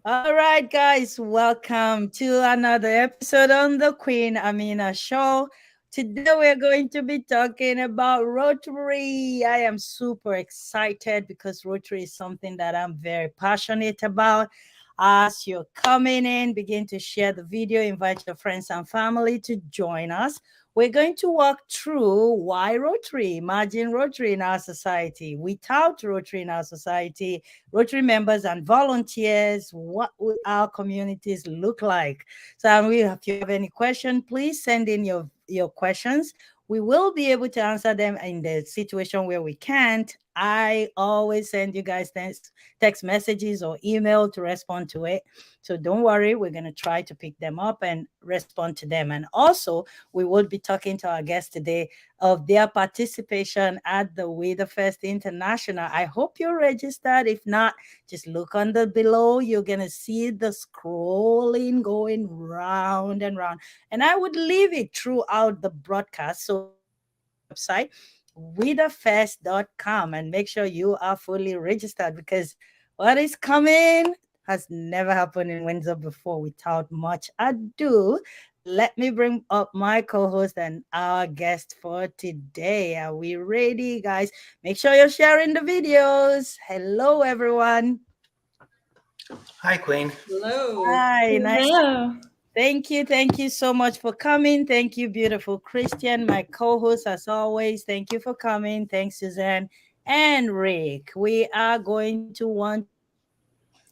All right, guys, welcome to another episode on the Queen Amina Show. Today, we're going to be talking about Rotary. I am super excited because Rotary is something that I'm very passionate about. As you're coming in, begin to share the video, invite your friends and family to join us. We're going to walk through why Rotary. Imagine Rotary in our society. Without Rotary in our society, Rotary members and volunteers, what would our communities look like? So, if you have any question, please send in your questions. We will be able to answer them in the situation where we can't. I always send you guys text messages or email to respond to it. So don't worry, we're going to try to pick them up and respond to them. And also, we will be talking to our guests today of their participation at the We the First International. I hope you're registered. If not, just look under below. You're going to see the scrolling going round and round. And I would leave it throughout the broadcast. So go to our website, wethefirst.com, and make sure you are fully registered because what is coming has never happened in Windsor before. Without much ado, let me bring up my co-host and our guest for today. Are we ready, guys? Make sure you're sharing the videos. Hello, everyone. Hi, Queen. Hello. Hi, nice. Hello. Thank you so much for coming. Thank you, beautiful Christian, my co-host, as always. Thank you for coming. Thanks, Suzanne and Rick. We are going to want to start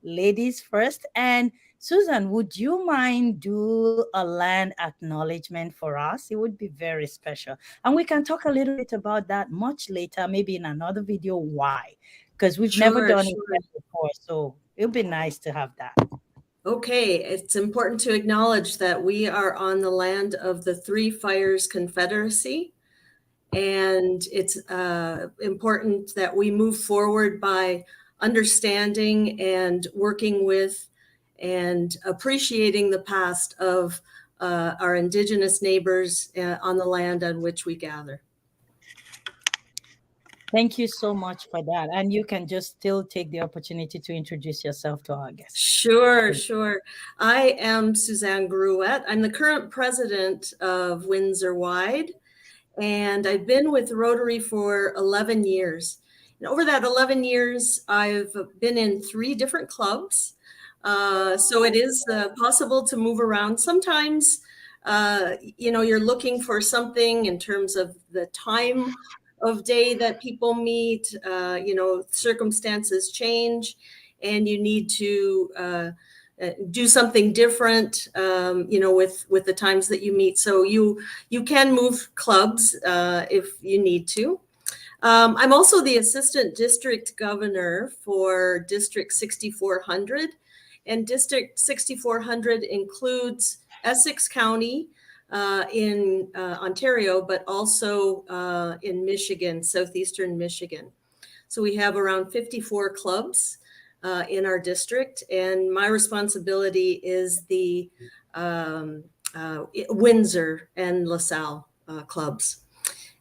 ladies first. And Susan, would you mind do a land acknowledgement for us? It would be very special. And we can talk a little bit about that much later, maybe in another video. Why? Because we've never Sure, done sure. it before. So it would be nice to have that. Okay, it's important to acknowledge that we are on the land of the Three Fires Confederacy, and it's important that we move forward by understanding and working with and appreciating the past of our Indigenous neighbors on the land on which we gather. Thank you so much for that. And you can just still take the opportunity to introduce yourself to our guests. Sure, sure. I am Suzanne Grouette. I'm the current president of Windsor Wide, and I've been with Rotary for 11 years. And over that 11 years, I've been in 3 different clubs. So it is possible to move around. Sometimes, you're looking for something in terms of the time of day that people meet, circumstances change and you need to do something different, with the times that you meet. So you can move clubs if you need to. I'm also the assistant district governor for District 6400, and District 6400 includes Essex County in Ontario, but also in Michigan, southeastern Michigan. So we have around 54 clubs in our district, and my responsibility is the Windsor and LaSalle clubs.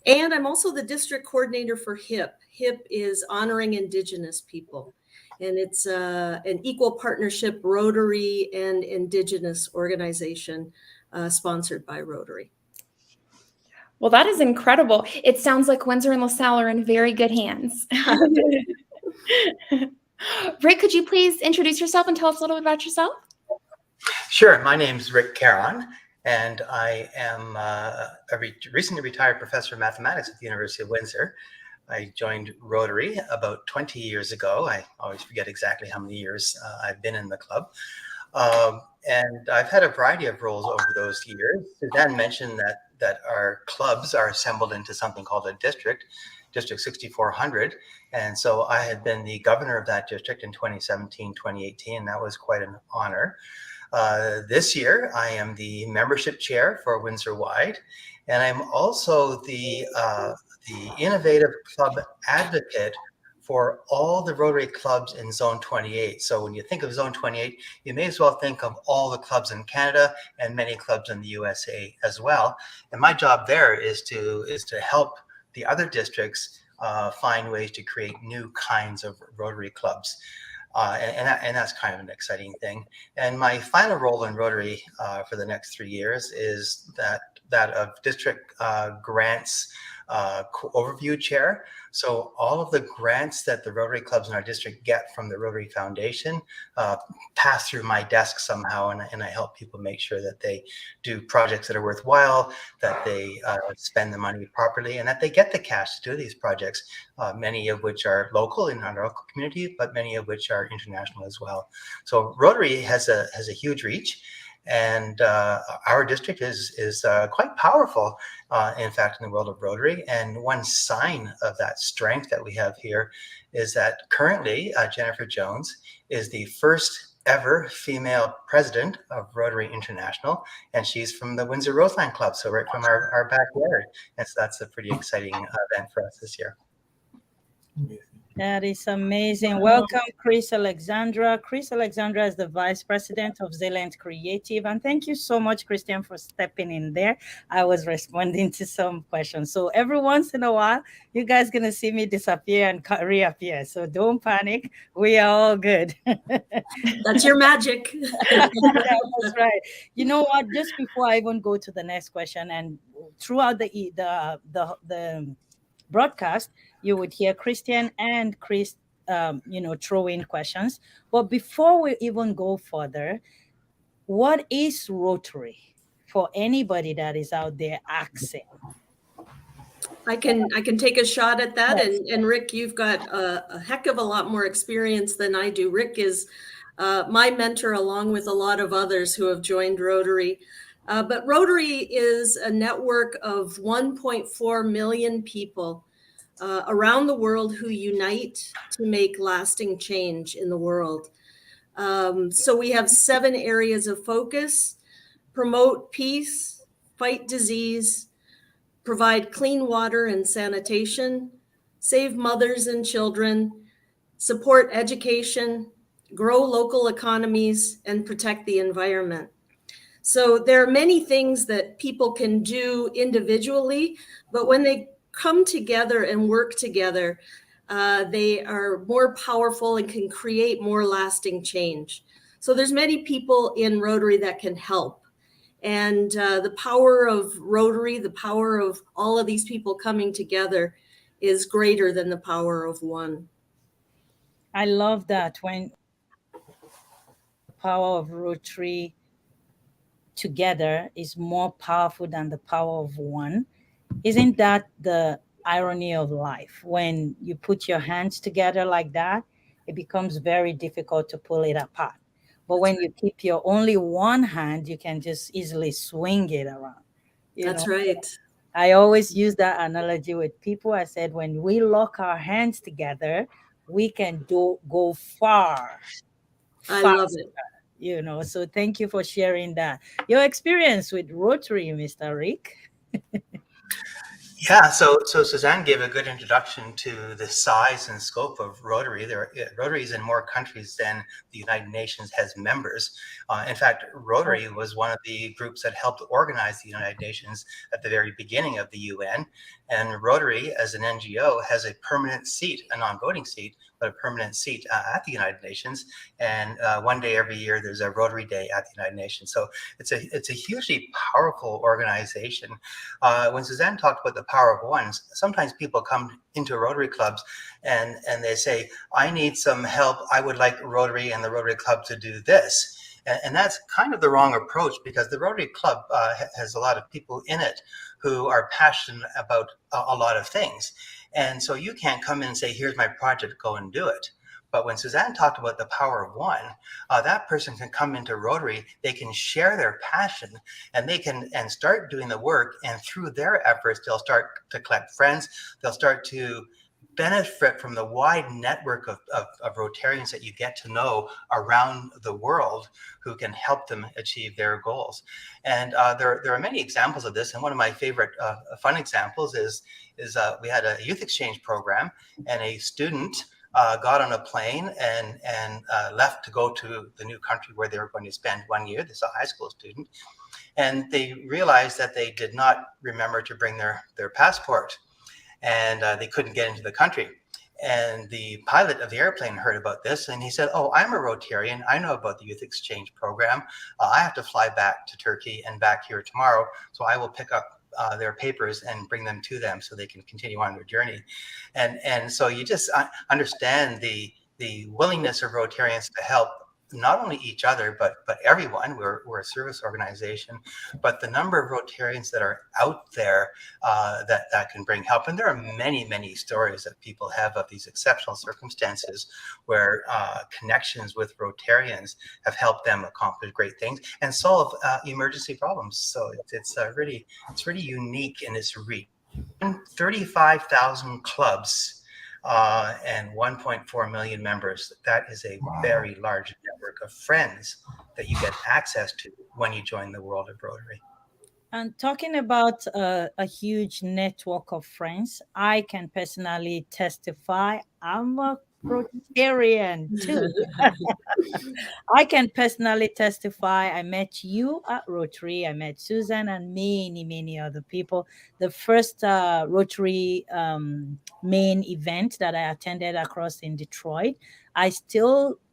And I'm also the district coordinator for HIP. HIP is Honoring Indigenous People, and it's an equal partnership Rotary and Indigenous organization sponsored by Rotary. Well, that is incredible. It sounds like Windsor and LaSalle are in very good hands. Rick, could you please introduce yourself and tell us a little bit about yourself? Sure. My name's Rick Caron, and I am a recently retired professor of mathematics at the University of Windsor. I joined Rotary about 20 years ago. I always forget exactly how many years I've been in the club. And I've had a variety of roles over those years. Suzanne mentioned that our clubs are assembled into something called a district, District 6400. And so I had been the governor of that district in 2017, 2018. And that was quite an honor. This year, I am the membership chair for Windsor Wide. And I'm also the innovative club advocate for all the Rotary clubs in Zone 28. So when you think of Zone 28, you may as well think of all the clubs in Canada and many clubs in the USA as well. And my job there is to help the other districts find ways to create new kinds of Rotary clubs. And that's kind of an exciting thing. And my final role in Rotary for the next 3 years is that of district grants overview chair. So all of the grants that the Rotary clubs in our district get from the Rotary Foundation pass through my desk somehow, and I help people make sure that they do projects that are worthwhile, that they spend the money properly, and that they get the cash to do these projects, many of which are local in our local community, but many of which are international as well. So Rotary has a huge reach. And our district is quite powerful, in fact, in the world of Rotary. And one sign of that strength that we have here is that currently Jennifer Jones is the first ever female president of Rotary International, and she's from the Windsor Roseland Club, so right from our backyard. And so that's a pretty exciting event for us this year. That is amazing. Welcome, Chris Alexandra. Chris Alexandra is the Vice President of Zealand Creative. And thank you so much, Christian, for stepping in there. I was responding to some questions. So every once in a while, you guys going to see me disappear and reappear. So don't panic. We are all good. That's your magic. That's right. You know what? Just before I even go to the next question, and throughout the broadcast, you would hear Christian and Chris, throw in questions. But before we even go further, what is Rotary for anybody that is out there asking? I can take a shot at that. Yes. And Rick, you've got a heck of a lot more experience than I do. Rick is my mentor, along with a lot of others who have joined Rotary. But Rotary is a network of 1.4 million people around the world who unite to make lasting change in the world. So we have 7 areas of focus: promote peace, fight disease, provide clean water and sanitation, save mothers and children, support education, grow local economies, and protect the environment. So there are many things that people can do individually, but when they come together and work together, they are more powerful and can create more lasting change. So there's many people in Rotary that can help. And the power of Rotary, the power of all of these people coming together is greater than the power of one. I love that, when the power of Rotary together is more powerful than the power of one. Isn't that the irony of life? When you put your hands together like that, it becomes very difficult to pull it apart. But when you keep your only one hand, you can just easily swing it around. That's right. I always use that analogy with people. I said, when we lock our hands together, we can go far. I love it. So thank you for sharing that. Your experience with Rotary, Mr. Rick. Yeah, so Suzanne gave a good introduction to the size and scope of Rotary. Rotary is in more countries than the United Nations has members. In fact, Rotary was one of the groups that helped organize the United Nations at the very beginning of the UN. And Rotary, as an NGO, has a permanent seat, a non-voting seat, but a permanent seat at the United Nations. And one day every year, there's a Rotary Day at the United Nations. So it's a hugely powerful organization. When Suzanne talked about the power of one, sometimes people come into Rotary clubs and they say, I need some help. I would like Rotary and the Rotary Club to do this. And that's kind of the wrong approach, because the Rotary Club has a lot of people in it who are passionate about a lot of things. And so you can't come in and say, here's my project, go and do it. But when Suzanne talked about the power of one, that person can come into Rotary, they can share their passion, and they can start doing the work. And through their efforts, they'll start to collect friends. They'll start to benefit from the wide network of Rotarians that you get to know around the world who can help them achieve their goals. And there are many examples of this. And one of my favorite fun examples is we had a youth exchange program, and a student got on a plane and left to go to the new country where they were going to spend 1 year. This is a high school student. And they realized that they did not remember to bring their passport, and they couldn't get into the country. And the pilot of the airplane heard about this, and he said, "Oh, I'm a Rotarian. I know about the youth exchange program. I have to fly back to Turkey and back here tomorrow, so I will pick up their papers and bring them to them so they can continue on their journey." And so you just understand the willingness of Rotarians to help not only each other, but everyone. We're a service organization, but the number of Rotarians that are out there that can bring help. And there are many stories that people have of these exceptional circumstances where connections with Rotarians have helped them accomplish great things and solve emergency problems. So it's really unique in its reach. 35,000 clubs and 1.4 million members. That is a very large network of friends that you get access to when you join the world of Rotary. And talking about a huge network of friends, I can personally testify I'm a Rotarian too. I can personally testify. I met you at Rotary. I met Suzanne and many other people. The first Rotary main event that I attended across in Detroit,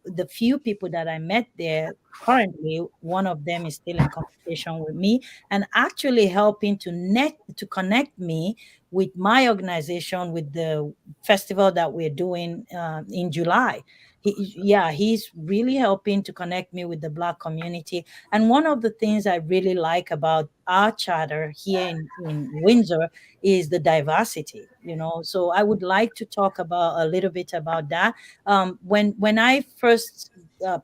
the few people that I met there currently, one of them is still in conversation with me and actually helping to connect me with my organization with the festival that we're doing in July. He's really helping to connect me with the Black community. And one of the things I really like about our charter here in Windsor is the diversity, So I would like to talk about a little bit about that. When I first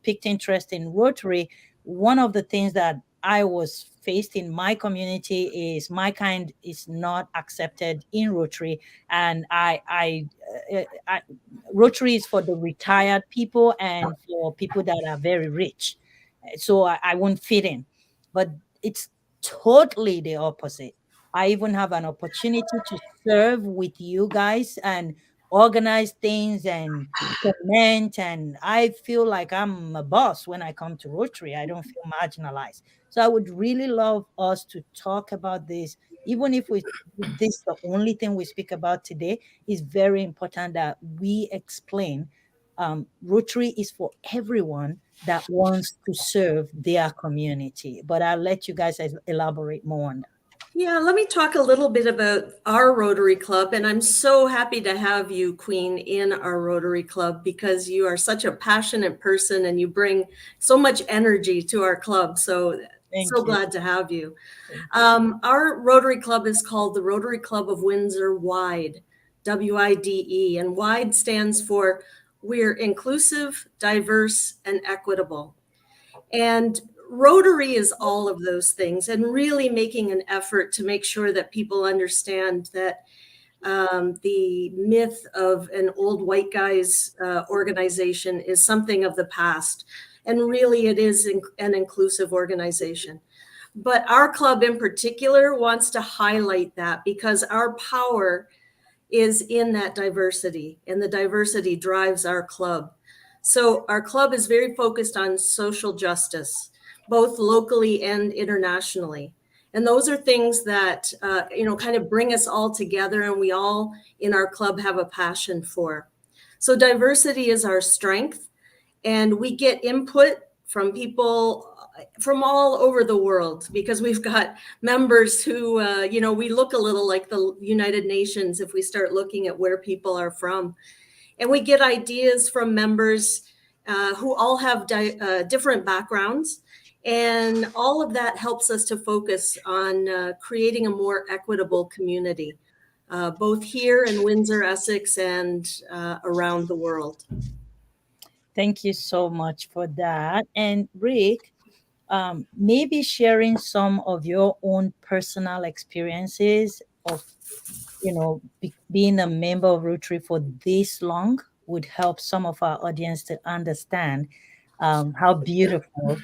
picked interest in Rotary, one of the things that I was faced in my community is my kind is not accepted in Rotary, and Rotary is for the retired people and for people that are very rich, so I won't fit in. But it's totally the opposite. I even have an opportunity to serve with you guys and organize things and comment, and I feel like I'm a boss when I come to Rotary. I don't feel marginalized. So I would really love us to talk about this, even if this the only thing we speak about today. Is very important that we explain Rotary is for everyone that wants to serve their community. But I'll let you guys elaborate more on that. Yeah, let me talk a little bit about our Rotary Club. And I'm so happy to have you, Queen, in our Rotary Club because you are such a passionate person and you bring so much energy to our club. So glad to have you. Our Rotary Club is called the Rotary Club of Windsor Wide, WIDE. And WIDE stands for We're Inclusive, Diverse, and Equitable. And Rotary is all of those things and really making an effort to make sure that people understand that the myth of an old white guy's organization is something of the past. And really it is an inclusive organization. But our club in particular wants to highlight that because our power is in that diversity, and the diversity drives our club. So our club is very focused on social justice, both locally and internationally. And those are things that, kind of bring us all together, and we all in our club have a passion for. So diversity is our strength, and we get input from people from all over the world because we've got members who, we look a little like the United Nations if we start looking at where people are from. And we get ideas from members who all have different backgrounds. And all of that helps us to focus on creating a more equitable community, both here in Windsor, Essex, and around the world. Thank you so much for that. And Rick, maybe sharing some of your own personal experiences of, being a member of Rotary for this long would help some of our audience to understand how beautiful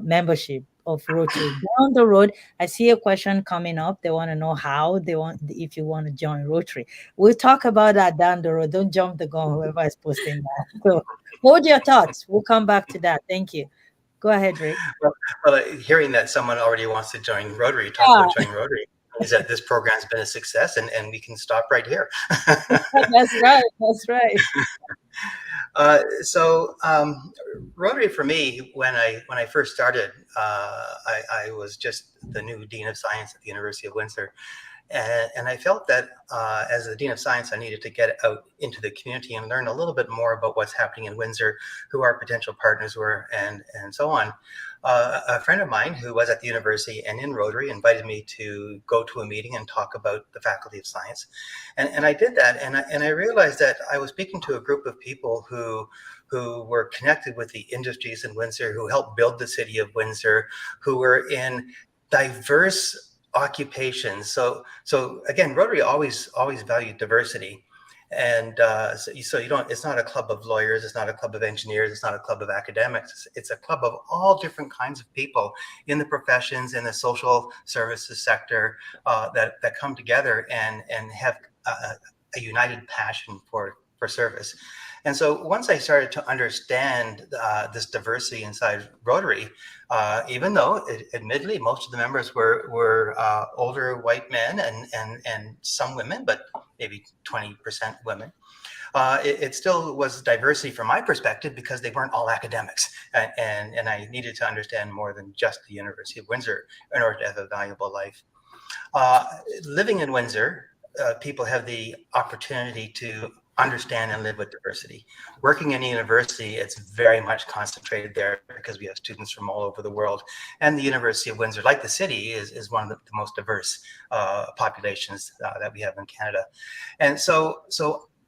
membership of Rotary. Down the road, I see a question coming up. They want to know if you want to join Rotary. We'll talk about that down the road. Don't jump the gun, whoever is posting that. So hold your thoughts. We'll come back to that. Thank you. Go ahead, Rick. Well, hearing that someone already wants to join Rotary, talk about joining Rotary. is that this program has been a success, and we can stop right here. That's right. That's right. So Rotary for me, when I first started, I was just the new Dean of Science at the University of Windsor. And I felt that as the Dean of Science, I needed to get out into the community and learn a little bit more about what's happening in Windsor, who our potential partners were, and so on. A friend of mine who was at the university and in Rotary invited me to go to a meeting and talk about the Faculty of Science. And I did that, and I realized that I was speaking to a group of people who were connected with the industries in Windsor, who helped build the city of Windsor, who were in diverse occupations. So again, Rotary always valued diversity, and so you don't. It's not a club of lawyers. It's not a club of engineers. It's not a club of academics. It's a club of all different kinds of people in the professions, in the social services sector, that come together and have a united passion for service. And so once I started to understand this diversity inside Rotary, even though admittedly most of the members were older white men and some women, but maybe 20% women, it still was diversity from my perspective because they weren't all academics, and I needed to understand more than just the University of Windsor in order to have a valuable life. Living in Windsor, people have the opportunity to understand and live with diversity. Working in a university, it's very much concentrated there because we have students from all over the world. And the University of Windsor, like the city, is one of the most diverse populations that we have in Canada. And so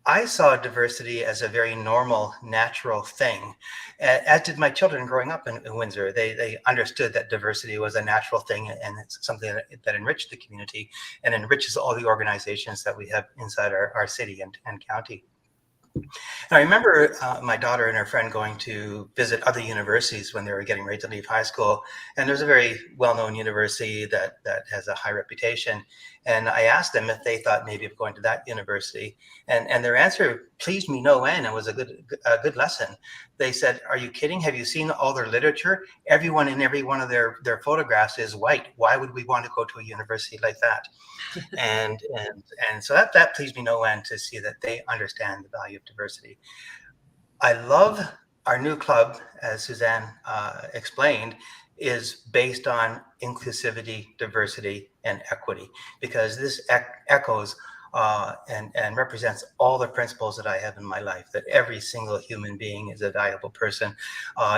I saw diversity as a very normal, natural thing, as did my children growing up in Windsor. They understood that diversity was a natural thing, and it's something that enriched the community and enriches all the organizations that we have inside our city and county. And I remember my daughter and her friend going to visit other universities when they were getting ready to leave high school. And there's a very well-known university that has a high reputation. And I asked them if they thought maybe of going to that university. And their answer pleased me no end. It was a good lesson. They said, "Are you kidding? Have you seen all their literature? Everyone in every one of their photographs is white. Why would we want to go to a university like that?" and so that pleased me no end to see that they understand the value of diversity. I love our new club, as Suzanne explained, is based on inclusivity, diversity, and equity, because this echoes and represents all the principles that I have in my life, that every single human being is a valuable person.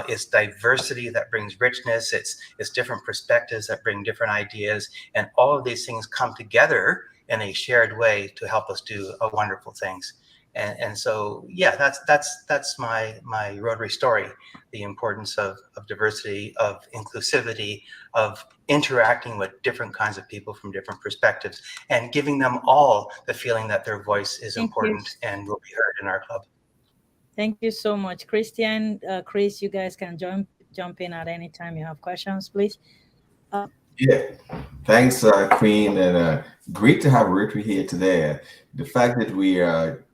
It's diversity that brings richness. It's different perspectives that bring different ideas. And all of these things come together in a shared way to help us do wonderful things. And so, yeah, that's my Rotary story, the importance of diversity, of inclusivity, of interacting with different kinds of people from different perspectives, and giving them all the feeling that their voice is important and will be heard in our club. Thank you so much, Christian. Chris, you guys can jump in at any time you have questions, please. Yeah, thanks, Queen, and great to have Rotary here today. The fact that we are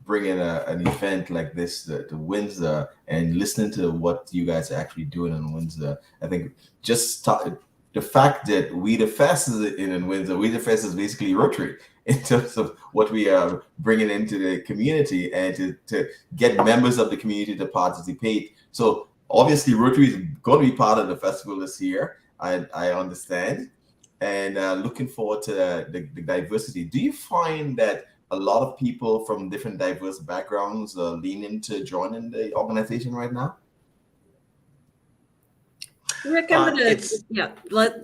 bringing an event like this to Windsor and listening to what you guys are actually doing in Windsor, I think the fact that We the Fest is in Windsor, We the Fest is basically Rotary in terms of what we are bringing into the community and to get members of the community to participate. So obviously Rotary is going to be part of the festival this year. I understand, and looking forward to the diversity. Do you find that a lot of people from different diverse backgrounds lean into joining the organization right now? Rick, I'm gonna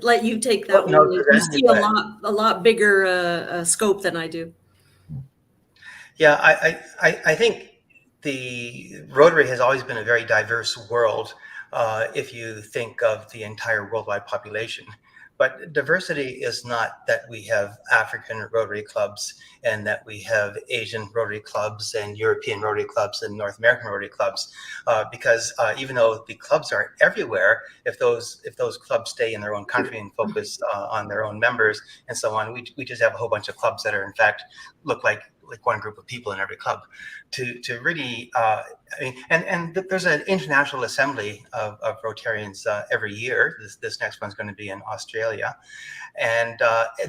let you take that one. You see a lot bigger scope than I do. Yeah, I think the Rotary has always been a very diverse world if you think of the entire worldwide population. But diversity is not that we have African Rotary clubs and that we have Asian Rotary clubs and European Rotary clubs and North American Rotary clubs, because even though the clubs are everywhere, if those clubs stay in their own country and focus on their own members and so on, we just have a whole bunch of clubs that are in fact look like like one group of people in every club to really, I mean, and there's an international assembly of Rotarians every year. This next one's going to be in Australia. And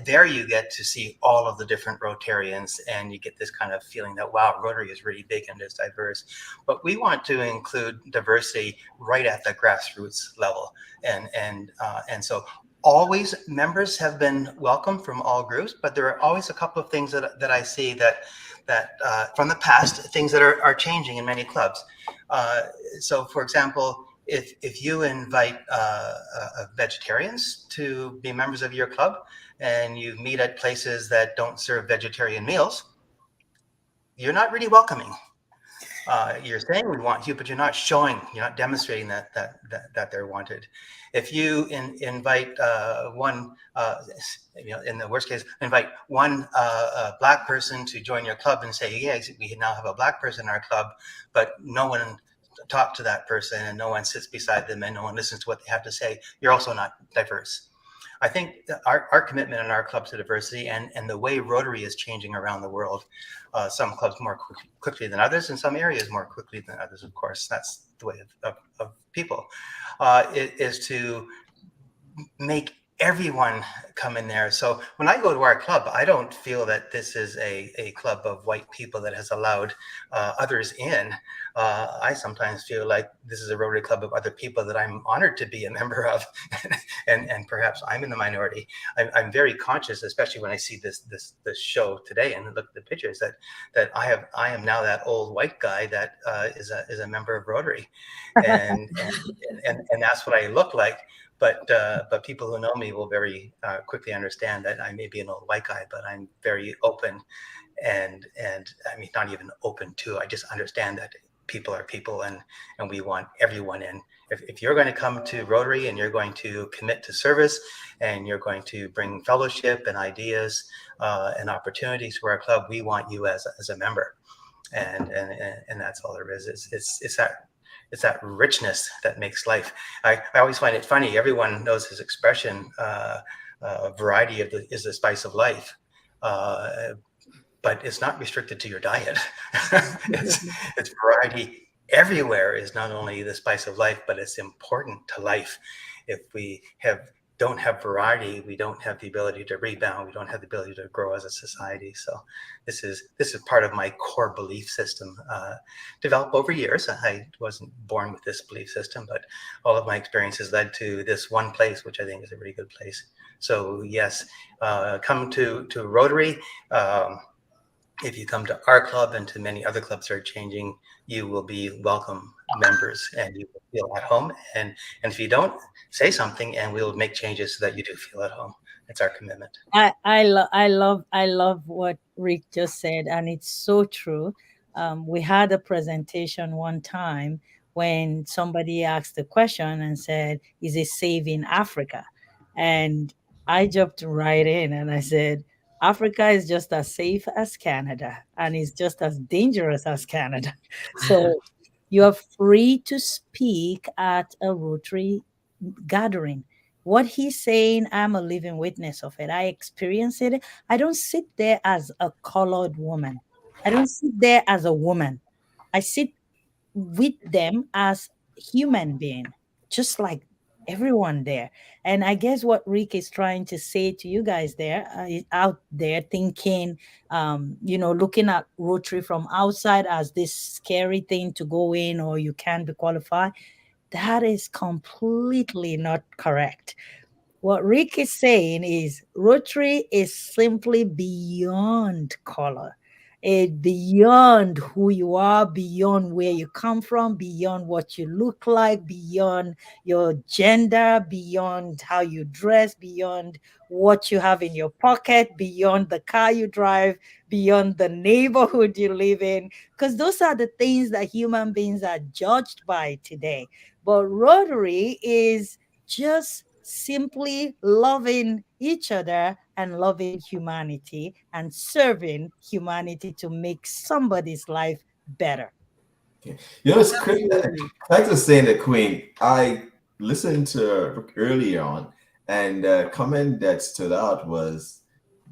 there you get to see all of the different Rotarians, and you get this kind of feeling that, wow, Rotary is really big and is diverse. But we want to include diversity right at the grassroots level. And so always members have been welcome from all groups, but there are always a couple of things that I see that from the past, things that are changing in many clubs. So for example, if you invite vegetarians to be members of your club and you meet at places that don't serve vegetarian meals, you're not really welcoming. You're saying we want you, but you're not showing, you're not demonstrating that they're wanted. If you invite one, in the worst case, invite one Black person to join your club and say, yeah, we now have a Black person in our club, but no one talks to that person and no one sits beside them and no one listens to what they have to say, you're also not diverse. I think our commitment in our club to diversity and the way Rotary is changing around the world, some clubs more quickly than others, in some areas more quickly than others, of course, that's the way of people, is to make everyone come in there. So when I go to our club, I don't feel that this is a club of white people that has allowed others in. I sometimes feel like this is a Rotary club of other people that I'm honored to be a member of, and perhaps I'm in the minority. I'm very conscious, especially when I see this show today and look at the pictures, that I am now that old white guy that is a member of Rotary, and that's what I look like. But people who know me will very quickly understand that I may be an old white guy, but I'm very open, and I mean, not even open to, I just understand that people are people, and we want everyone in. If you're going to come to Rotary and you're going to commit to service and you're going to bring fellowship and ideas and opportunities to our club, we want you as a member, and that's all there is. It's that richness that makes life. I always find it funny. Everyone knows his expression, variety is the spice of life. But it's not restricted to your diet. it's variety everywhere is not only the spice of life, but it's important to life. If we don't have variety, we don't have the ability to rebound. We don't have the ability to grow as a society. So this is part of my core belief system, developed over years. I wasn't born with this belief system, but all of my experiences led to this one place, which I think is a really good place. So yes, come to Rotary. If you come to our club and to many other clubs that are changing, you will be welcome members and you will feel at home. And if you don't, say something and we'll make changes so that you do feel at home. It's our commitment. I love what Rick just said, and it's so true. We had a presentation one time when somebody asked a question and said, "Is it safe in Africa?" And I jumped right in and I said, Africa is just as safe as Canada and is just as dangerous as Canada. So you're free to speak at a Rotary gathering. What he's saying, I'm a living witness of it. I experience it. I don't sit there as a colored woman. I don't sit there as a woman. I sit with them as human being, just like everyone there. And I guess what Rick is trying to say to you guys there, out there thinking, looking at Rotary from outside as this scary thing to go in or you can't be qualified, that is completely not correct. What Rick is saying is Rotary is simply beyond color. It beyond who you are, beyond where you come from, beyond what you look like, beyond your gender, beyond how you dress, beyond what you have in your pocket, beyond the car you drive, beyond the neighborhood you live in. Because those are the things that human beings are judged by today. But Rotary is just simply loving each other and loving humanity and serving humanity to make somebody's life better. Okay. It's crazy. Thanks for saying that, Queen. I listened to Rick early on, and a comment that stood out was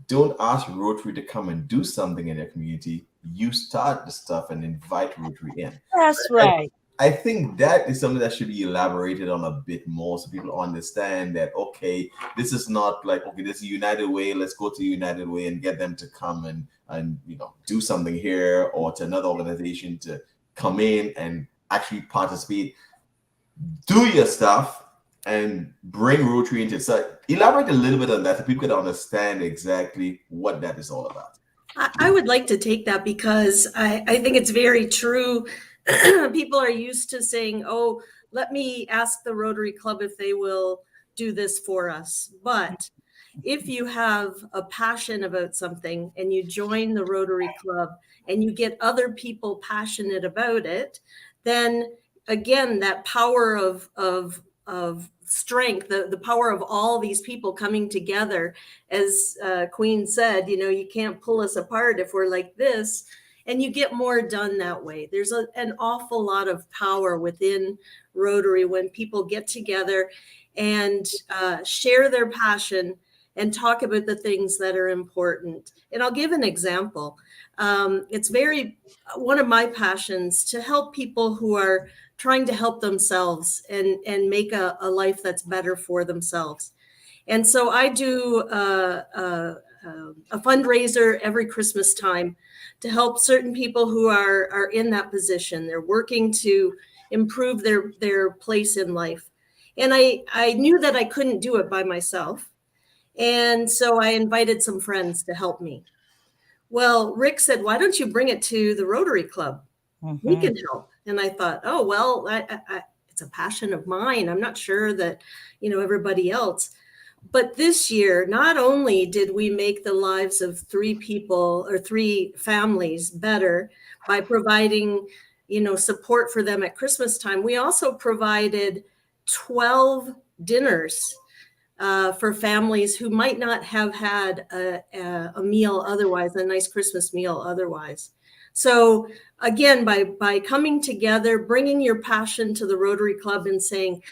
don't ask Rotary to come and do something in your community. You start the stuff and invite Rotary in. That's right. I think that is something that should be elaborated on a bit more so people understand that, okay, this is not like, okay, this is United Way, let's go to United Way and get them to come and do something here, or to another organization to come in and actually participate. Do your stuff and bring Rotary into it. So elaborate a little bit on that so people can understand exactly what that is all about. I would like to take that because I think it's very true. People are used to saying, oh, let me ask the Rotary Club if they will do this for us. But if you have a passion about something and you join the Rotary Club and you get other people passionate about it, then again, that power of strength, the power of all these people coming together, as Queen said, you can't pull us apart if we're like this, and you get more done that way. There's an awful lot of power within Rotary when people get together and share their passion and talk about the things that are important. And I'll give an example. It's one of my passions to help people who are trying to help themselves and make a life that's better for themselves. And so I do a fundraiser every Christmas time to help certain people who are in that position. They're working to improve their place in life. And I knew that I couldn't do it by myself. And so I invited some friends to help me. Well, Rick said, why don't you bring it to the Rotary Club? Mm-hmm. We can help. And I thought, oh, well, it's a passion of mine. I'm not sure that, everybody else. But this year, not only did we make the lives of 3 people or 3 families better by providing, support for them at Christmas time, we also provided 12 dinners for families who might not have had a meal otherwise, a nice Christmas meal otherwise. So again, by coming together, bringing your passion to the Rotary Club and saying,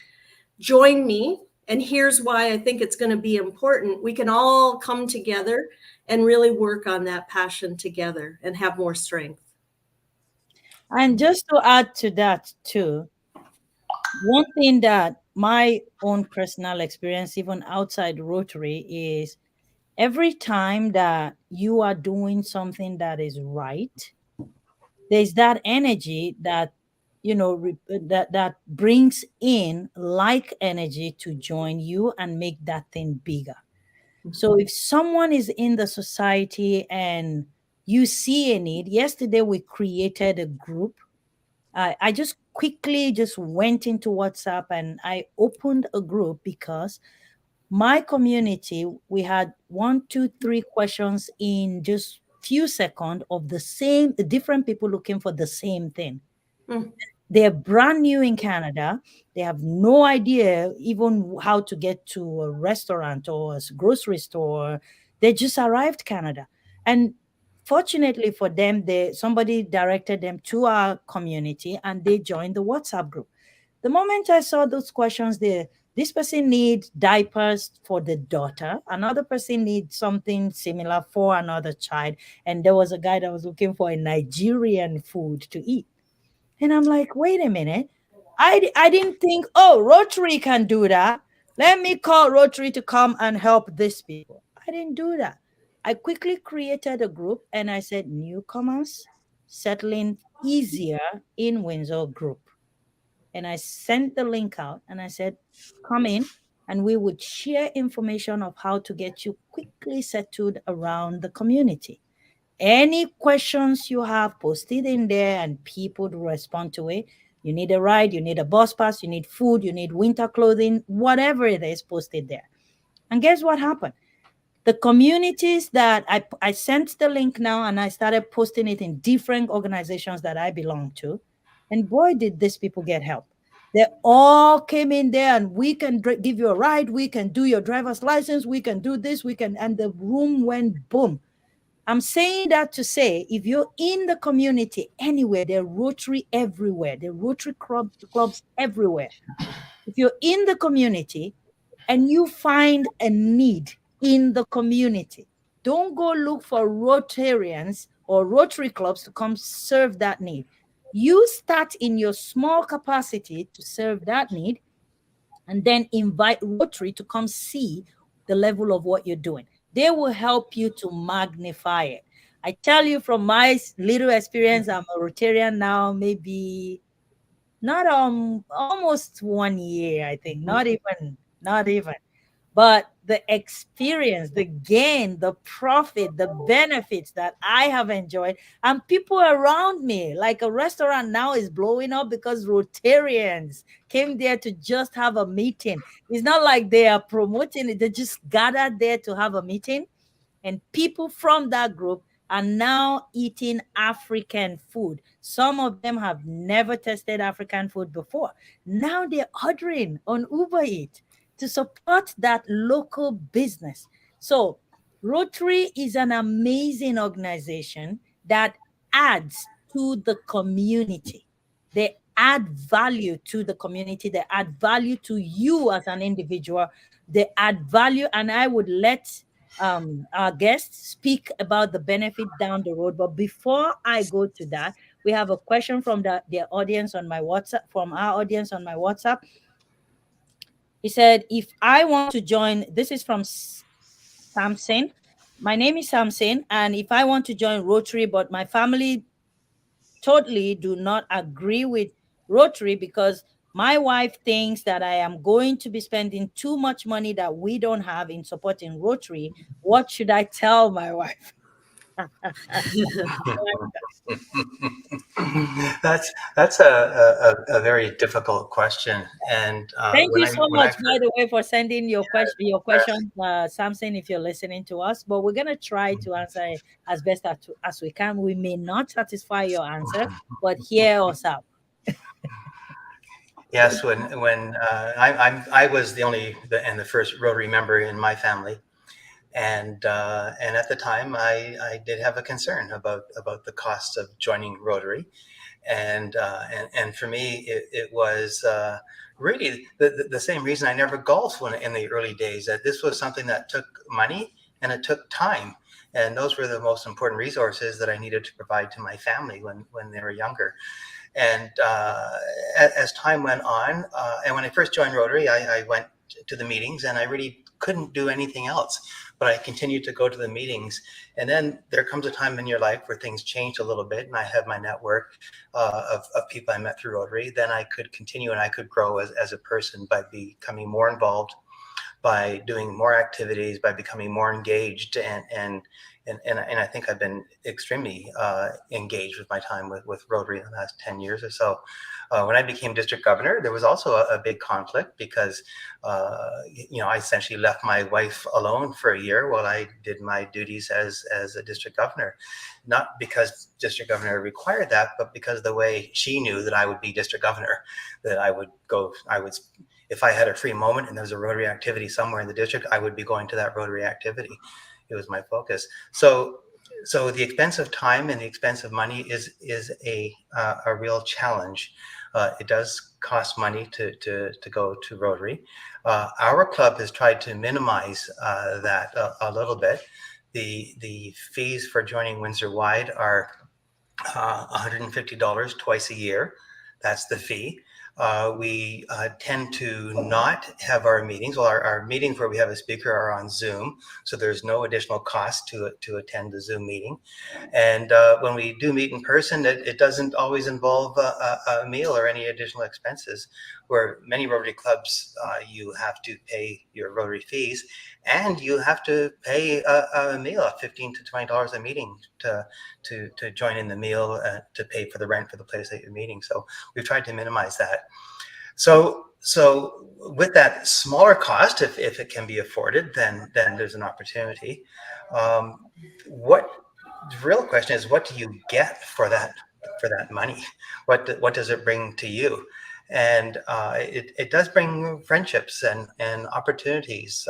join me, and here's why I think it's going to be important, we can all come together and really work on that passion together and have more strength. And just to add to that too, one thing that my own personal experience, even outside Rotary, is every time that you are doing something that is right, there's that energy that that brings in like energy to join you and make that thing bigger. So if someone is in the society and you see a need, yesterday we created a group. I just quickly just went into WhatsApp and I opened a group because my community, we had 1, 2, 3 questions in just few seconds of the different people looking for the same thing. They're brand new in Canada. They have no idea even how to get to a restaurant or a grocery store. They just arrived Canada. And fortunately for them, somebody directed them to our community and they joined the WhatsApp group. The moment I saw those questions there, this person needs diapers for the daughter, another person needs something similar for another child, and there was a guy that was looking for a Nigerian food to eat. And I'm like, wait a minute. I didn't think, oh, Rotary can do that. Let me call Rotary to come and help these people. I didn't do that. I quickly created a group and I said, newcomers settling easier in Windsor group. And I sent the link out and I said, come in and we would share information of how to get you quickly settled around the community. Any questions you have, posted in there and people respond to it. You need a ride, you need a bus pass, you need food, you need winter clothing, whatever it is, posted there. And guess what happened? The communities that I sent the link now and I started posting it in different organizations that I belong to. And boy, did these people get help. They all came in there and we can give you a ride. We can do your driver's license. We can do this. And the room went boom. I'm saying that to say, if you're in the community anywhere, there are Rotary everywhere. There are Rotary clubs everywhere. If you're in the community and you find a need in the community, Don't go look for Rotarians or Rotary clubs to come serve that need. You start in your small capacity to serve that need, and then invite Rotary to come see the level of what you're doing. They will help you to magnify it. I tell you from my little experience, I'm a Rotarian now, maybe not almost 1 year, I think. Not even. But the experience, the gain, the profit, the benefits that I have enjoyed, and people around me, like a restaurant now is blowing up because Rotarians came there to just have a meeting. It's not like they are promoting it, they just gathered there to have a meeting. And people from that group are now eating African food. Some of them have never tasted African food before. Now they're ordering on Uber Eats to support that local business. So, Rotary is an amazing organization that adds to the community. They add value to the community, they add value to you as an individual, they add value, and I would let our guests speak about the benefit down the road. But before I go to that, we have a question from the audience on my WhatsApp, from our audience on my WhatsApp. He said, if I want to join, this is from Samson. My name is Samson, and if I want to join Rotary, but my family totally do not agree with Rotary because my wife thinks that I am going to be spending too much money that we don't have in supporting Rotary. What should I tell my wife? That's a very difficult question. And Thank you so when I much, by the way, for sending your question, Samson, if you're listening to us. But we're gonna try to answer it as best as we can. We may not satisfy your answer, but hear us out. yes, when I was the first Rotary member in my family, and at the time I did have a concern about the cost of joining Rotary, and for me it was really the same reason I never golfed in the early days, that this was something that took money and it took time, and those were the most important resources that I needed to provide to my family when they were younger. And as time went on, and when I first joined Rotary, I went to the meetings and I really couldn't do anything else, but I continued to go to the meetings. And then there comes a time in your life where things change a little bit, and I have my network of people I met through Rotary. Then I could continue and I could grow as a person by becoming more involved, by doing more activities, by becoming more engaged, and I think I've been extremely engaged with my time with Rotary in the last 10 years or so. When I became district governor, there was also a big conflict because, I essentially left my wife alone for a year while I did my duties as a district governor. Not because district governor required that, but because of the way she knew that I would be district governor, that if I had a free moment and there was a Rotary activity somewhere in the district, I would be going to that Rotary activity. It was my focus. So the expense of time and the expense of money is a real challenge. It does cost money to go to Rotary. Our club has tried to minimize that a little bit. The fees for joining Windsor Wide are $150 twice a year. That's the fee. We tend to not have our meetings. Well, our meetings where we have a speaker are on Zoom, so there's no additional cost to attend the Zoom meeting. And when we do meet in person, it doesn't always involve a meal or any additional expenses. Where many Rotary clubs, you have to pay your Rotary fees, and you have to pay a meal of $15 to $20 a meeting to join in the meal, to pay for the rent for the place that you're meeting. So we've tried to minimize that. So with that smaller cost, if it can be afforded, then there's an opportunity. What the real question is, what do you get for that money? What does it bring to you? And it does bring friendships and opportunities.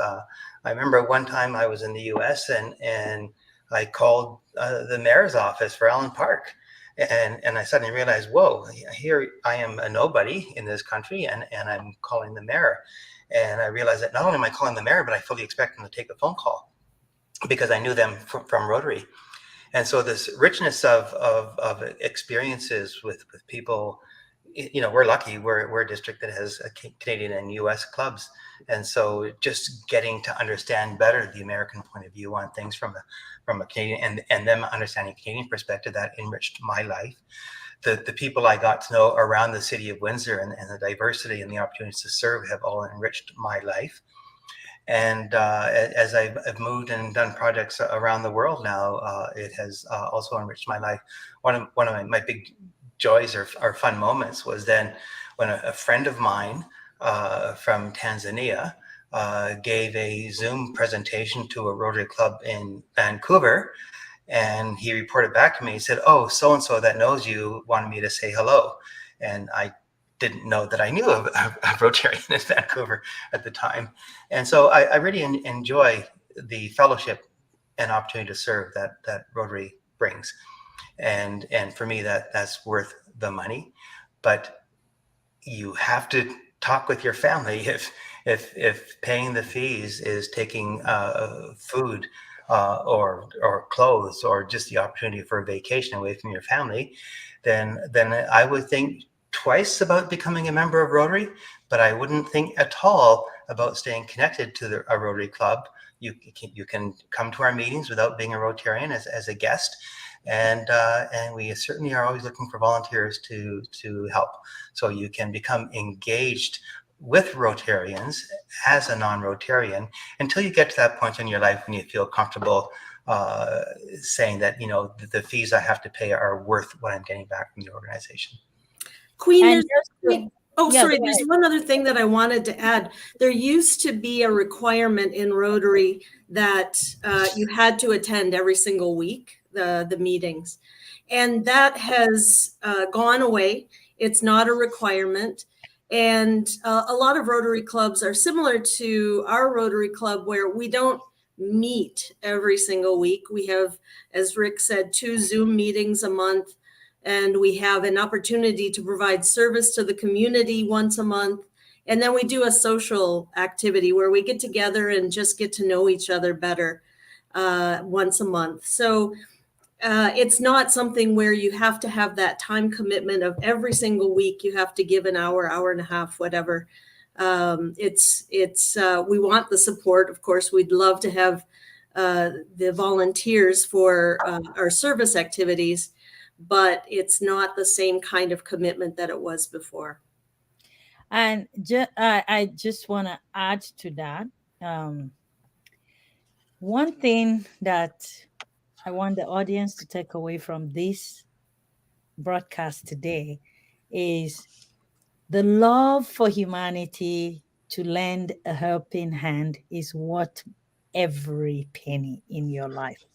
I remember one time I was in the U.S. and I called the mayor's office for Allen Park. And I suddenly realized, whoa, here I am a nobody in this country, and I'm calling the mayor. And I realized that not only am I calling the mayor, but I fully expect him to take a phone call. because I knew them from Rotary. And so this richness of experiences with people, we're lucky. We're a district that has Canadian and U.S. clubs, and so just getting to understand better the American point of view on things from a Canadian and them understanding Canadian perspective, that enriched my life. The people I got to know around the city of Windsor and the diversity and the opportunities to serve have all enriched my life. And as I've moved and done projects around the world now, it has also enriched my life. One of my big joys or fun moments was then when a friend of mine from Tanzania gave a Zoom presentation to a Rotary Club in Vancouver. And he reported back to me, he said, "Oh, so-and-so that knows you wanted me to say hello." And I didn't know that I knew a Rotarian in Vancouver at the time. And so I really enjoy the fellowship and opportunity to serve that Rotary brings. And for me, that's worth the money. But you have to talk with your family if paying the fees is taking food or clothes or just the opportunity for a vacation away from your family, then I would think twice about becoming a member of Rotary, but I wouldn't think at all about staying connected to a Rotary Club. You can come to our meetings without being a Rotarian as a guest, and we certainly are always looking for volunteers to help. So you can become engaged with Rotarians as a non-Rotarian until you get to that point in your life when you feel comfortable saying that the fees I have to pay are worth what I'm getting back from the organization. Queen, And sorry, there's one other thing that I wanted to add. There used to be a requirement in Rotary that you had to attend every single week, the meetings. And that has gone away. It's not a requirement. And a lot of Rotary clubs are similar to our Rotary Club, where we don't meet every single week. We have, as Rick said, 2 Zoom meetings a month. And we have an opportunity to provide service to the community once a month. And then we do a social activity where we get together and just get to know each other better once a month. So it's not something where you have to have that time commitment of every single week. You have to give an hour and a half, whatever. We want the support. Of course, we'd love to have the volunteers for our service activities, but it's not the same kind of commitment that it was before. And I just want to add to that. One thing that I want the audience to take away from this broadcast today is the love for humanity, to lend a helping hand, is worth every penny in your life.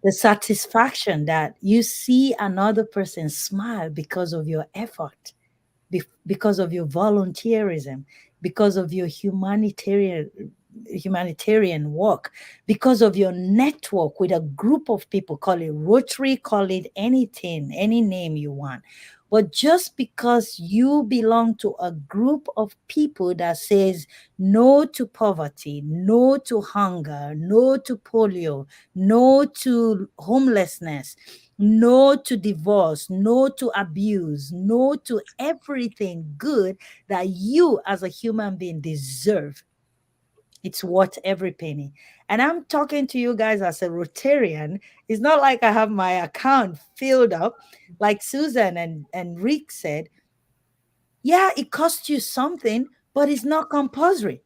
The satisfaction that you see another person smile because of your effort, because of your volunteerism, because of your humanitarian work, because of your network with a group of people, call it Rotary, call it anything, any name you want. But just because you belong to a group of people that says no to poverty, no to hunger, no to polio, no to homelessness, no to divorce, no to abuse, no to everything good that you as a human being deserve, it's worth every penny. And I'm talking to you guys as a Rotarian. It's not like I have my account filled up. Like Suzanne and Rick said, yeah, it costs you something, but it's not compulsory.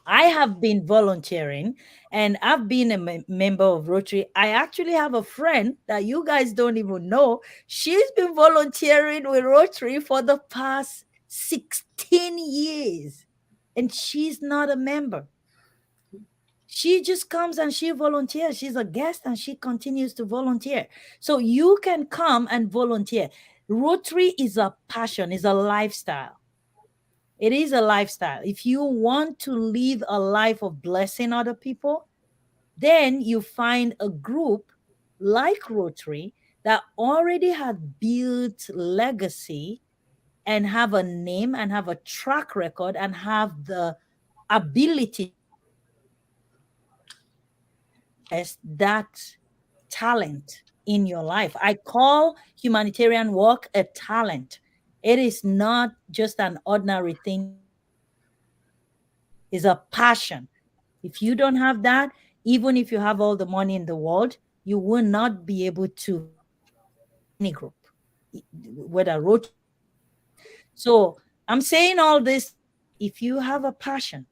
I have been volunteering and I've been a member of Rotary. I actually have a friend that you guys don't even know. She's been volunteering with Rotary for the past 16 years and she's not a member. She just comes and she volunteers. She's a guest and she continues to volunteer. So you can come and volunteer. Rotary is a passion, is a lifestyle. It is a lifestyle. If you want to live a life of blessing other people, then you find a group like Rotary that already had built legacy and have a name and have a track record and have the ability as that talent in your life. I call humanitarian work a talent. It is not just an ordinary thing you do. It's a passion. If you don't have that, even if you have all the money in the world, you will not be able to join any group, whether Rotary or anything. So I'm saying all this to say, if you have a passion,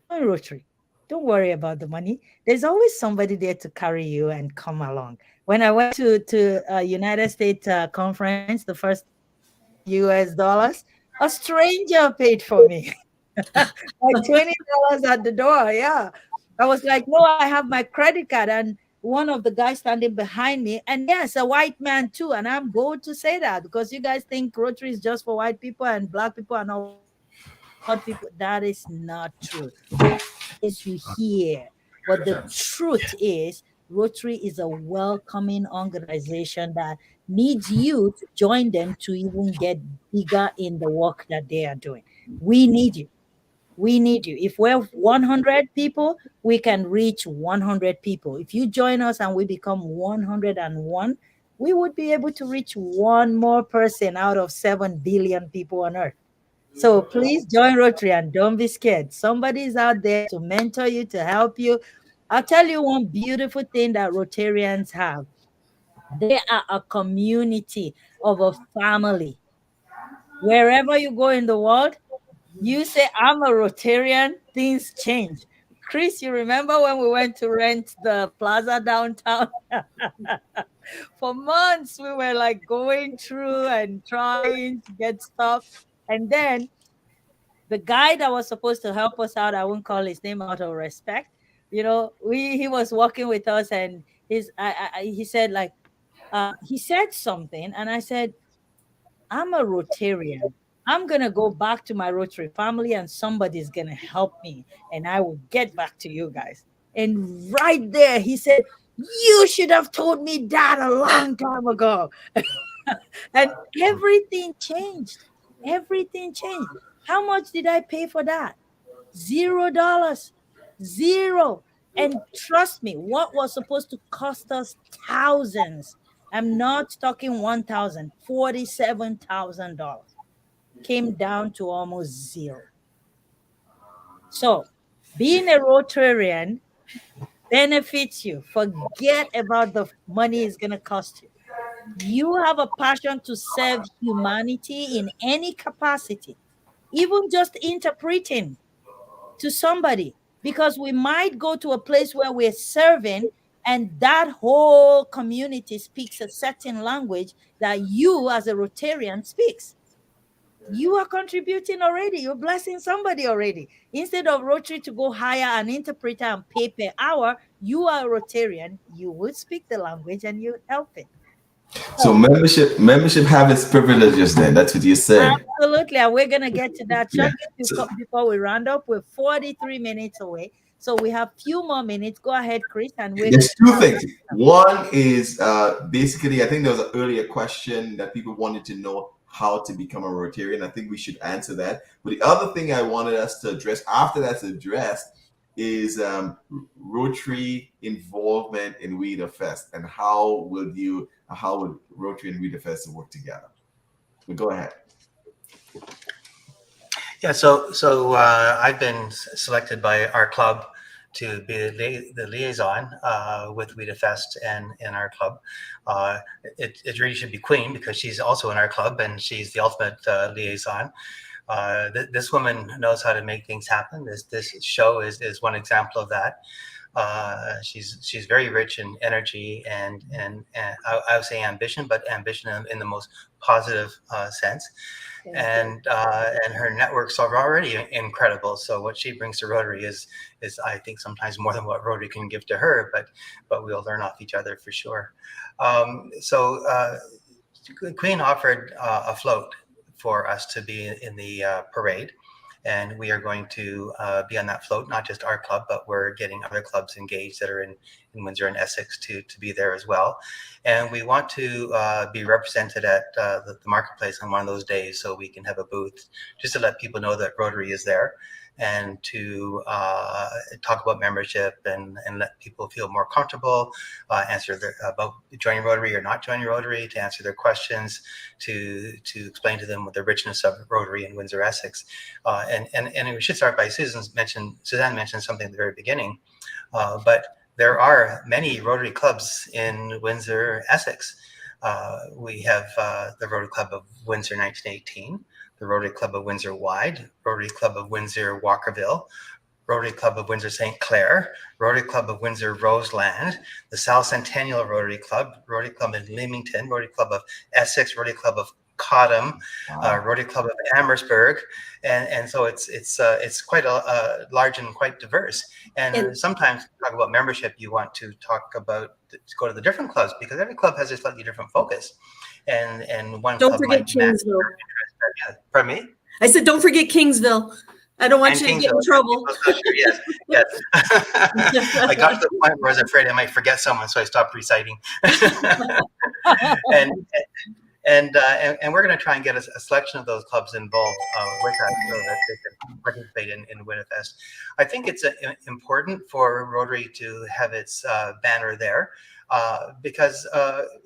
join Rotary. Don't worry about the money. There's always somebody there to carry you and come along. When I went to a United States conference the first time with $10 US, a stranger paid for me. Like $20 at the door. Yeah. I was like, no, I have my credit card. And one of the guys standing behind me, and yes, a white man too. And I'm bold to say that because you guys think Rotary is just for white people and black people are not welcome. Colored people. That is not true. As you hear, but the truth is, Rotary is a welcoming organization that needs you to join them to even get bigger in the work that they are doing. We need you. We need you. If we're 100 people, we can reach 100 people. If you join us and we become 101, we would be able to reach one more person out of 7 billion people on earth. So please join Rotary and don't be scared. Somebody is out there to mentor you, to help you. I'll tell you one beautiful thing that Rotarians have. They are a community of a family. Wherever you go in the world, you say, I'm a Rotarian, things change. Chris, you remember when we went to rent the plaza downtown? For months, we were like going through and trying to get stuff. And then the guy that was supposed to help us out, I won't call his name out of respect. He was working with us, and he said like he said something, and I said, I'm a Rotarian. I'm gonna go back to my Rotary family, and somebody's gonna help me, and I will get back to you guys. And right there, he said, "You should have told me that a long time ago." And everything changed. Everything changed. How much did I pay for that? $0. Zero. And trust me, what was supposed to cost us thousands, I'm not talking 1,000, $47,000, came down to almost zero. So being a Rotarian benefits you. Forget about the money it's going to cost you. You have a passion to serve humanity in any capacity, even just interpreting to somebody, because we might go to a place where we're serving and that whole community speaks a certain language that you as a Rotarian speaks. You are contributing already. You're blessing somebody already. Instead of Rotary to go hire an interpreter and pay per hour, you are a Rotarian. You would speak the language and you help it. So membership have its privileges then. That's what you're saying. Absolutely. And we're going to get to that Yeah. shortly before we round up. We're 43 minutes away. So we have few more minutes. Go ahead, Chris. And we're There's two things. One is basically, I think there was an earlier question that people wanted to know how to become a Rotarian. I think we should answer that. But the other thing I wanted us to address after that's addressed is Rotary involvement in We the Fest, and how would Rotary and We the Fest work together? But go ahead. Yeah, so I've been selected by our club to be the liaison with We the Fest and in our club. It really should be Queen, because she's also in our club and she's the ultimate liaison. This woman knows how to make things happen. This show is one example of that. She's very rich in energy and I would say ambition, but ambition in the most positive sense. And her networks are already incredible. So what she brings to Rotary is I think sometimes more than what Rotary can give to her, but we'll learn off each other for sure. Queen offered a float for us to be in the parade. And we are going to be on that float, not just our club, but we're getting other clubs engaged that are in Windsor and Essex to be there as well. And we want to be represented at the marketplace on one of those days, so we can have a booth just to let people know that Rotary is there, and to talk about membership and let people feel more comfortable, answer about joining Rotary or not joining Rotary, to answer their questions, to explain to them what the richness of Rotary in Windsor, Essex. And we should start by Suzanne mentioned something at the very beginning, but there are many Rotary clubs in Windsor, Essex. We have the Rotary Club of Windsor 1918, the Rotary Club of Windsor Wide, Rotary Club of Windsor Walkerville, Rotary Club of Windsor St. Clair, Rotary Club of Windsor Roseland, the South Centennial Rotary Club, Rotary Club in Leamington, Rotary Club of Essex, Rotary Club of Cottam, Rotary Club of Amherstburg, and so it's quite a large and quite diverse. And sometimes to talk about membership, you want to go to the different clubs, because every club has a slightly different focus, and one Don't club forget might be matched. Pardon me? I said, don't forget Kingsville. I don't want you to get in trouble. Yes, yes. I got to the point where I was afraid I might forget someone, so I stopped reciting. And we're going to try and get a selection of those clubs involved with us, so that they can participate in Winnifest. I think it's important for Rotary to have its banner there, because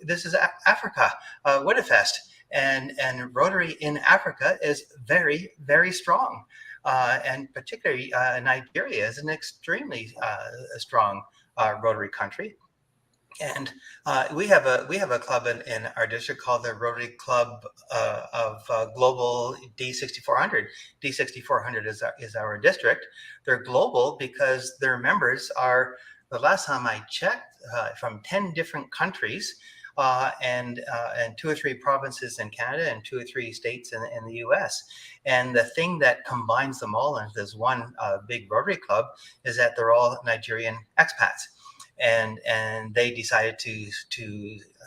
this is Africa, Winnifest, and Rotary in Africa is very, very strong. And particularly Nigeria is an extremely strong Rotary country. And we have a club in our district called the Rotary Club of Global D6400. D6400 is our district. They're global because their members are, the last time I checked, from 10 different countries, and 2 or 3 provinces in Canada and 2 or 3 states in the US. And the thing that combines them all into this one big Rotary Club is that they're all Nigerian expats. And they decided to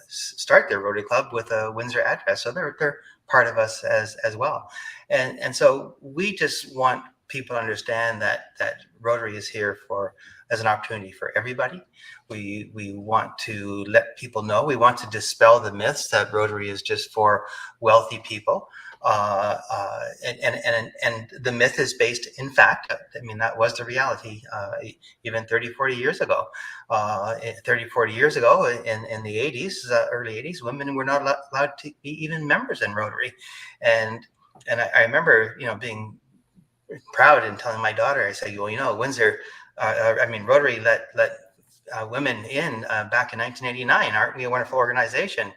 start their Rotary Club with a Windsor address, so they're part of us as well. And so we just want people to understand that Rotary is here as an opportunity for everybody. We want to let people know. We want to dispel the myths that Rotary is just for wealthy people. And the myth is based in fact. I mean, that was the reality even 30, 40 years ago. 30, 40 years ago in the 80s, early 80s, women were not allowed to be even members in Rotary. And I remember, being proud and telling my daughter, I said, well, Windsor, Rotary let women in back in 1989. Aren't we a wonderful organization?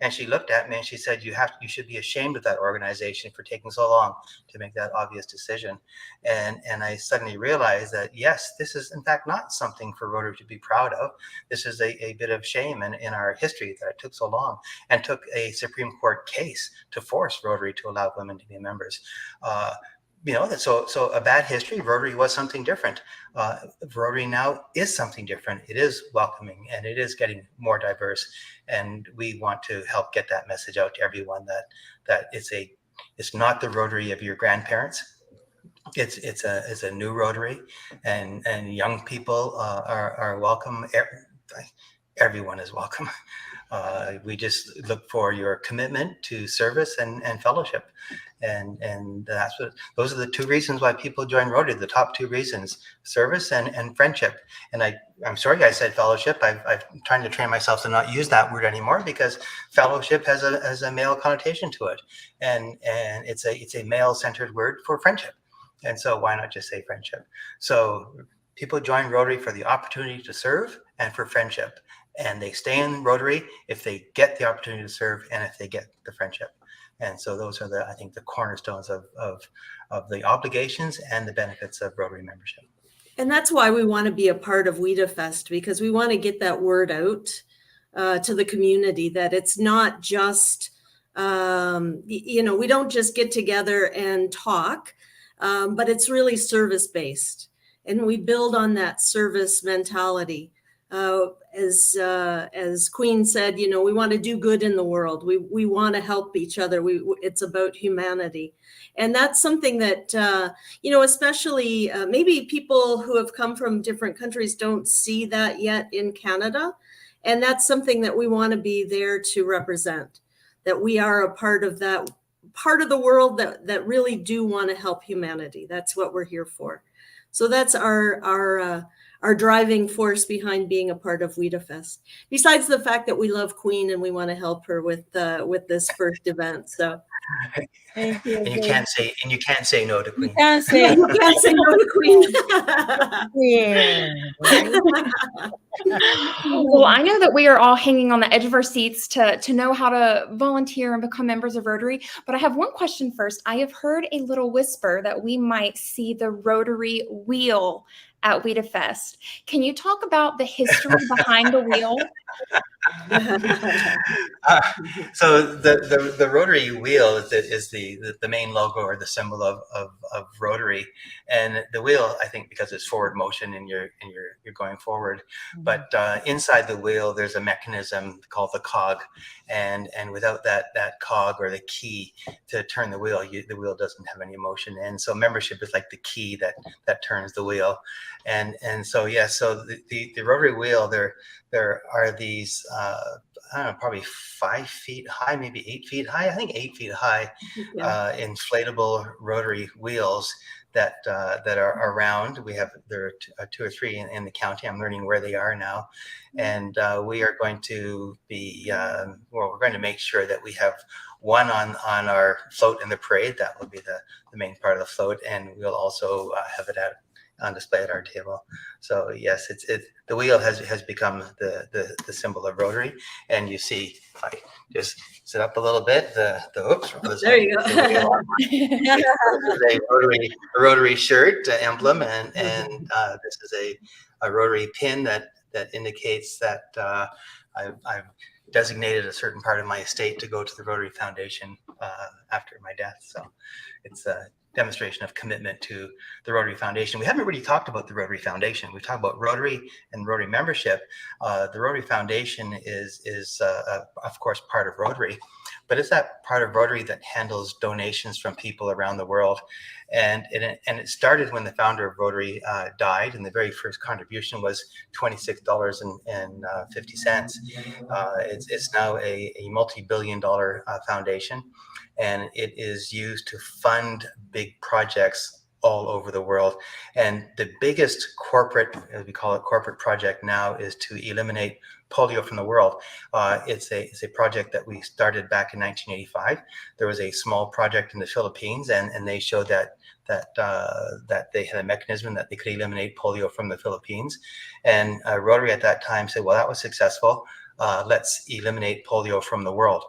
And she looked at me and she said, you should be ashamed of that organization for taking so long to make that obvious decision. And I suddenly realized that, yes, this is in fact not something for Rotary to be proud of. This is a bit of shame in our history that it took so long, and took a Supreme Court case to force Rotary to allow women to be members. So a bad history. Rotary was something different. Rotary now is something different. It is welcoming, and it is getting more diverse. And we want to help get that message out to everyone that it's not the Rotary of your grandparents. It's a new Rotary, and young people are welcome. Everyone is welcome. We just look for your commitment to service and fellowship, and those are the 2 reasons why people join Rotary. The top 2 reasons: service and friendship. And I'm sorry I said fellowship. I'm trying to train myself to not use that word anymore, because fellowship has a male connotation to it, and it's a male-centered word for friendship. And so why not just say friendship? So people join Rotary for the opportunity to serve and for friendship. And they stay in Rotary if they get the opportunity to serve and if they get the friendship. And so those are I think the cornerstones of the obligations and the benefits of Rotary membership. And that's why we want to be a part of Winnifest, because we want to get that word out to the community, that it's not just, we don't just get together and talk, but it's really service-based. And we build on that service mentality. As Queen said, you know, we want to do good in the world. We want to help each other. It's about humanity. And that's something that, you know, especially maybe people who have come from different countries don't see that yet in Canada. And that's something that we want to be there to represent, that we are a part of that part of the world that really do want to help humanity. That's what we're here for. So that's our driving force behind being a part of WIDA-Fest. Besides the fact that we love Queen and we want to help her with this first event. So Thank you. And you can't say no to You Queen. can't say you can't say no to Queen. yeah. Well, I know that we are all hanging on the edge of our seats to know how to volunteer and become members of Rotary. But I have one question first. I have heard a little whisper that we might see the Rotary wheel at WIDA-Fest. Can you talk about the history behind the wheel? So the Rotary wheel is the main logo or the symbol of Rotary, and the wheel, I think, because it's forward motion and you're going forward. But inside the wheel, there's a mechanism called the cog, and without that cog or the key to turn the wheel doesn't have any motion. And so membership is like the key that turns the wheel. And so so the Rotary wheel, there are these I don't know, probably 5 feet high, maybe 8 feet high. I think 8 feet high, inflatable rotary wheels that are around. There are 2 or 3 in the county. I'm learning where they are now, and we are going to be we're going to make sure that we have one on our float in the parade. That will be the main part of the float, and we'll also have it on display at our table. So yes, the wheel has become the symbol of Rotary, and you see, if I just sit up a little bit, There you go. a Rotary shirt emblem, and this is a Rotary pin that indicates that I've designated a certain part of my estate to go to the Rotary Foundation after my death. So it's a demonstration of commitment to the Rotary Foundation. We haven't really talked about the Rotary Foundation. We've talked about Rotary and Rotary membership. The Rotary Foundation is of course part of Rotary, but it's that part of Rotary that handles donations from people around the world. And it started when the founder of Rotary died, and the very first contribution was $26.50. It's now a multi-billion-dollar foundation, and it is used to fund big projects all over the world. And the biggest corporate, as we call it, corporate project now is to eliminate polio from the world. It's a project that we started back in 1985. There was a small project in the Philippines, and they showed that they had a mechanism that they could eliminate polio from the Philippines. And Rotary at that time said, well, that was successful. Let's eliminate polio from the world.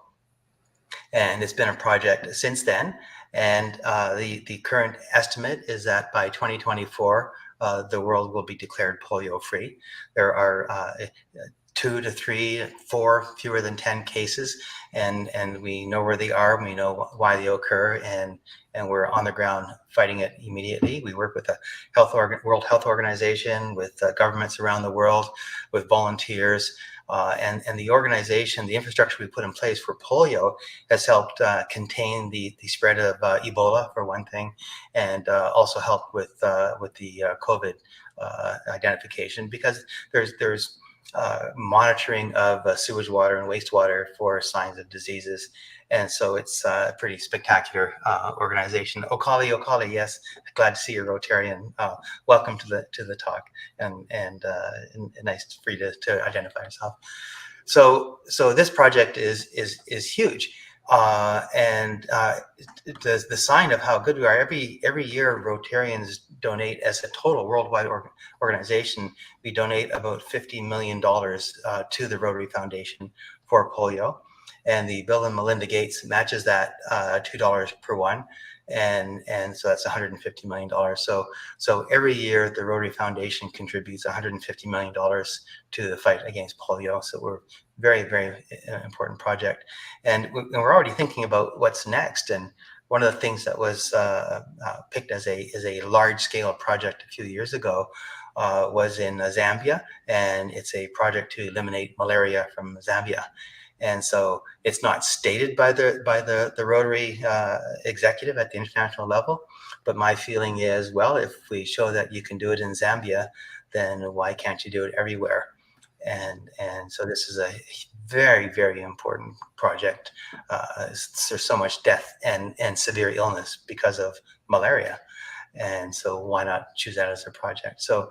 And it's been a project since then. And the current estimate is that by 2024, the world will be declared polio free. There are 2 to 3, 4 fewer than 10 cases, and we know where they are, we know why they occur, and we're on the ground fighting it immediately. We work with the World Health Organization, with governments around the world, with volunteers, and the organization, the infrastructure we put in place for polio has helped contain the spread of Ebola, for one thing, and also helped with the COVID pretty because there's monitoring of sewage water and wastewater for signs of diseases. And so it's a pretty spectacular organization. Okali, yes, glad to see you, Rotarian. Welcome to the talk, and nice for you to identify yourself. So this project is huge. And the sign of how good we are, every year Rotarians donate as a total worldwide organization. We donate about $50 million to the Rotary Foundation for polio, and the Bill and Melinda Gates matches that $2 per one, and so that's $150 million. So every year the Rotary Foundation contributes $150 million to the fight against polio. So we're very, very important project, and we're already thinking about what's next. And one of the things that was picked as a large scale project a few years ago was in Zambia, and it's a project to eliminate malaria from Zambia. And so it's not stated by the Rotary executive at the international level, but my feeling is, well, if we show that you can do it in Zambia, then why can't you do it everywhere? And so this is a very, very important project. There's so much death and severe illness because of malaria. And so why not choose that as a project? So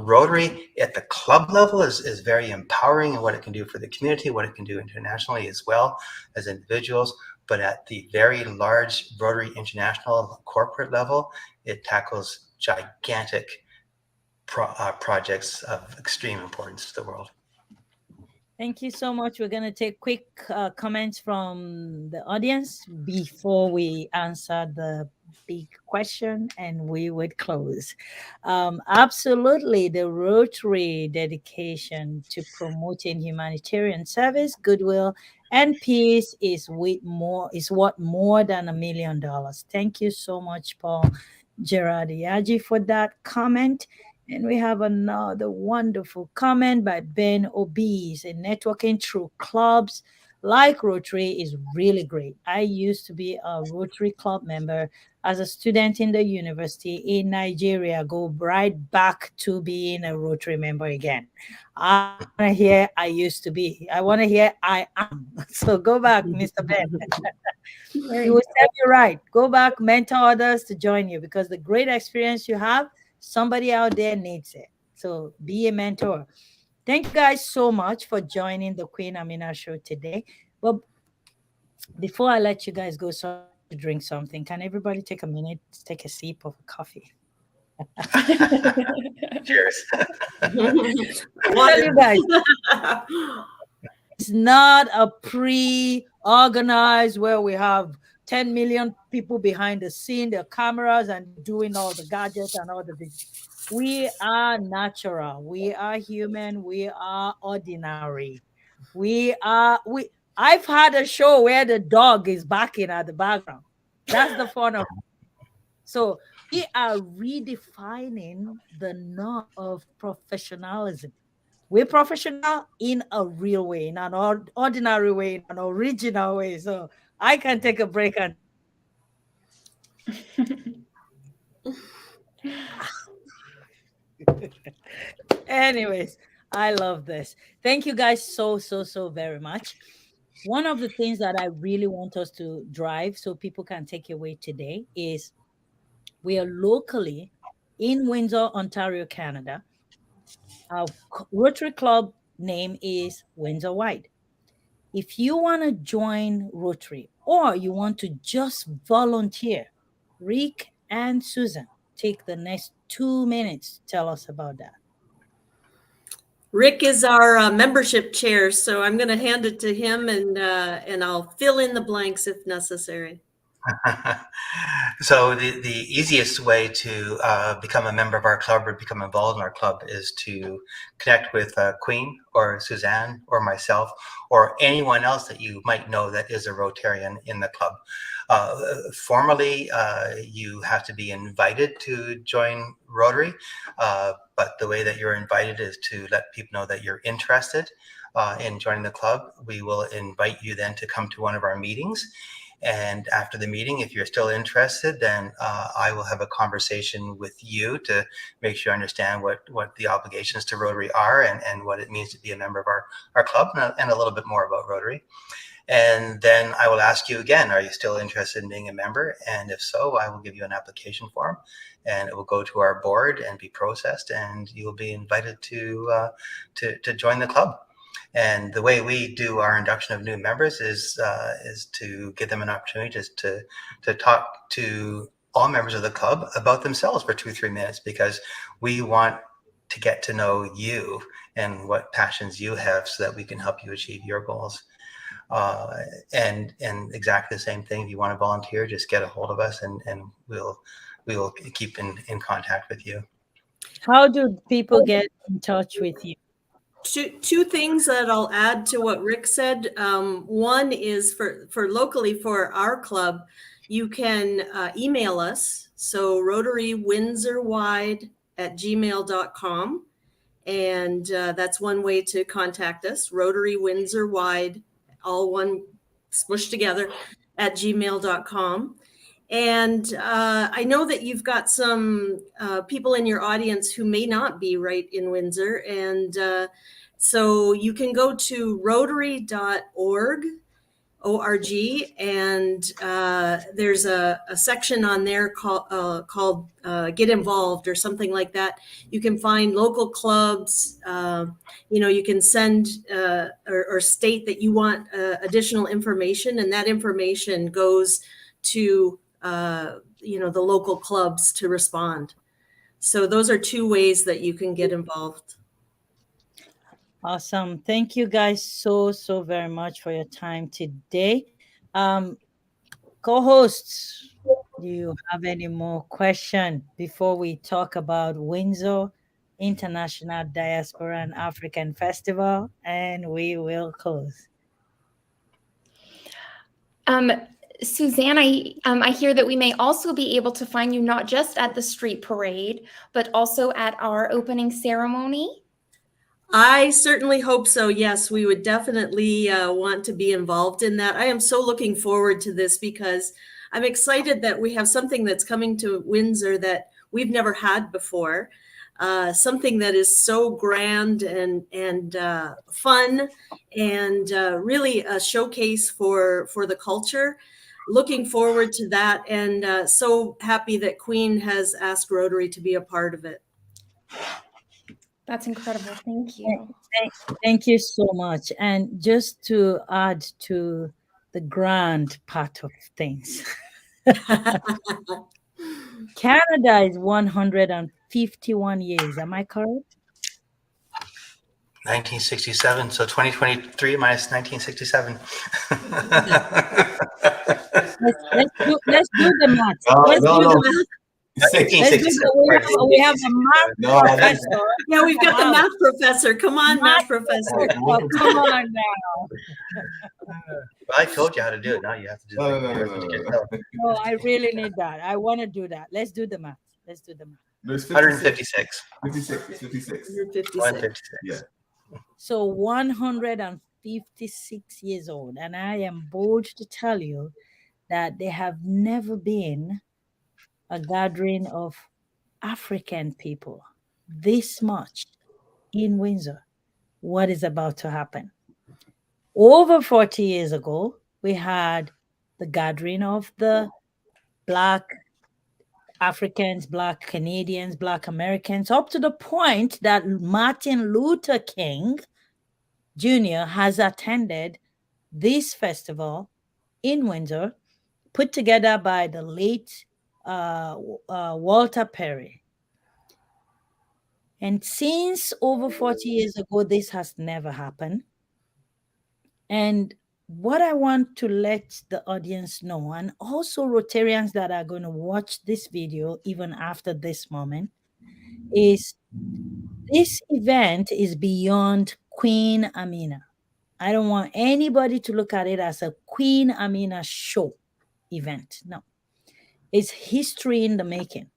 Rotary at the club level is very empowering in what it can do for the community, what it can do internationally as well as individuals. But at the very large Rotary International corporate level, it tackles gigantic projects of extreme importance to the world. Thank you so much. We're going to take quick comments from the audience before we answer the big question, and we would close. Absolutely, the Rotary dedication to promoting humanitarian service, goodwill, and peace is what more than $1 million. Thank you so much, Paul Gerardiagi, for that comment. And we have another wonderful comment by Ben Obese. Networking through clubs like Rotary is really great. I used to be a Rotary club member as a student in the university in Nigeria. Go right back to being a Rotary member again. I want to hear I used to be. I want to hear I am. So go back, Mr. Ben. You will serve you right. Go back, mentor others to join you, because the great experience you have, somebody out there needs it. So be a mentor. Thank you guys so much for joining the Queen Amina show today. Well, before I let you guys go, so to drink something, can everybody take a minute to take a sip of coffee? Cheers. Tell you guys, it's not a pre-organized where we have 10 million people behind the scene, the cameras, and doing all the gadgets and all the things. We are natural. We are human. We are ordinary. I've had a show where the dog is barking at the background. That's the fun of it. So we are redefining the norm of professionalism. We're professional in a real way, in an ordinary way, in an original way. So I can take a break and anyways, I love this. Thank you guys so very much. One of the things that I really want us to drive so people can take away today is we are locally in Windsor, Ontario, Canada. Our Rotary Club name is Windsor Wide. If you want to join Rotary or you want to just volunteer, Rick and Susan, take the next 2 minutes to tell us about that. Rick is our membership chair, so I'm going to hand it to him, and I'll fill in the blanks if necessary. So the easiest way to become a member of our club or become involved in our club is to connect with Queen or Suzanne or myself or anyone else that you might know that is a Rotarian in the club. Formally, you have to be invited to join Rotary, but the way that you're invited is to let people know that you're interested in joining the club. We will invite you then to come to one of our meetings. And after the meeting, if you're still interested, then I will have a conversation with you to make sure you understand what the obligations to Rotary are and what it means to be a member of our club and a little bit more about Rotary. And then I will ask you again, are you still interested in being a member? And if so, I will give you an application form and it will go to our board and be processed and you will be invited to join the club. And the way we do our induction of new members is to give them an opportunity just to talk to all members of the club about themselves for 2-3 minutes, because we want to get to know you and what passions you have so that we can help you achieve your goals. And exactly the same thing. If you want to volunteer, just get a hold of us and we will keep in contact with you. How do people get in touch with you? Two things that I'll add to what Rick said. One is for locally for our club, you can email us. So Rotary Windsor Wide rotary@gmail.com. And that's one way to contact us. Rotary Windsor Wide, all one smushed together, @gmail.com. And I know that you've got some people in your audience who may not be right in Windsor. And so you can go to rotary.org, O-R-G, and there's a section on there called Get Involved or something like that. You can find local clubs. You can send or state that you want additional information, and that information goes to the local clubs to respond. So those are two ways that you can get involved. Awesome. Thank you guys so very much for your time today. Co-hosts, do you have any more questions before we talk about Windsor International Diaspora and African Festival? And we will close. Suzanne, I hear that we may also be able to find you not just at the street parade, but also at our opening ceremony. I certainly hope so. Yes, we would definitely want to be involved in that. I am so looking forward to this because I'm excited that we have something that's coming to Windsor that we've never had before. Something that is so grand and fun and really a showcase for the culture. Looking forward to that, and so happy that Queen has asked Rotary to be a part of it. That's incredible. Thank you. Thank you so much. And just to add to the grand part of things, Canada is 151 years. Am I correct? 1967. So 2023 minus 1967. Let's do the math. No. We have a math professor. Yeah, we've got the math professor. Come on, math professor. Oh, come on now. Well, I told you how to do it. Now you have to do it. No, I really need that. I want to do that. Let's do the math. 156. 56. 156. Yeah. So 156 years old. And I am bold to tell you that there have never been a gathering of African people this much in Windsor. What is about to happen? Over 40 years ago, we had the gathering of the Black Africans, Black Canadians, Black Americans, up to the point that Martin Luther King Jr. has attended this festival in Windsor, put together by the late Walter Perry. And since over 40 years ago, this has never happened. And what I want to let the audience know, and also Rotarians that are going to watch this video even after this moment, is this event is beyond Queen Amina. I don't want anybody to look at it as a Queen Amina show event. No. It's history in the making.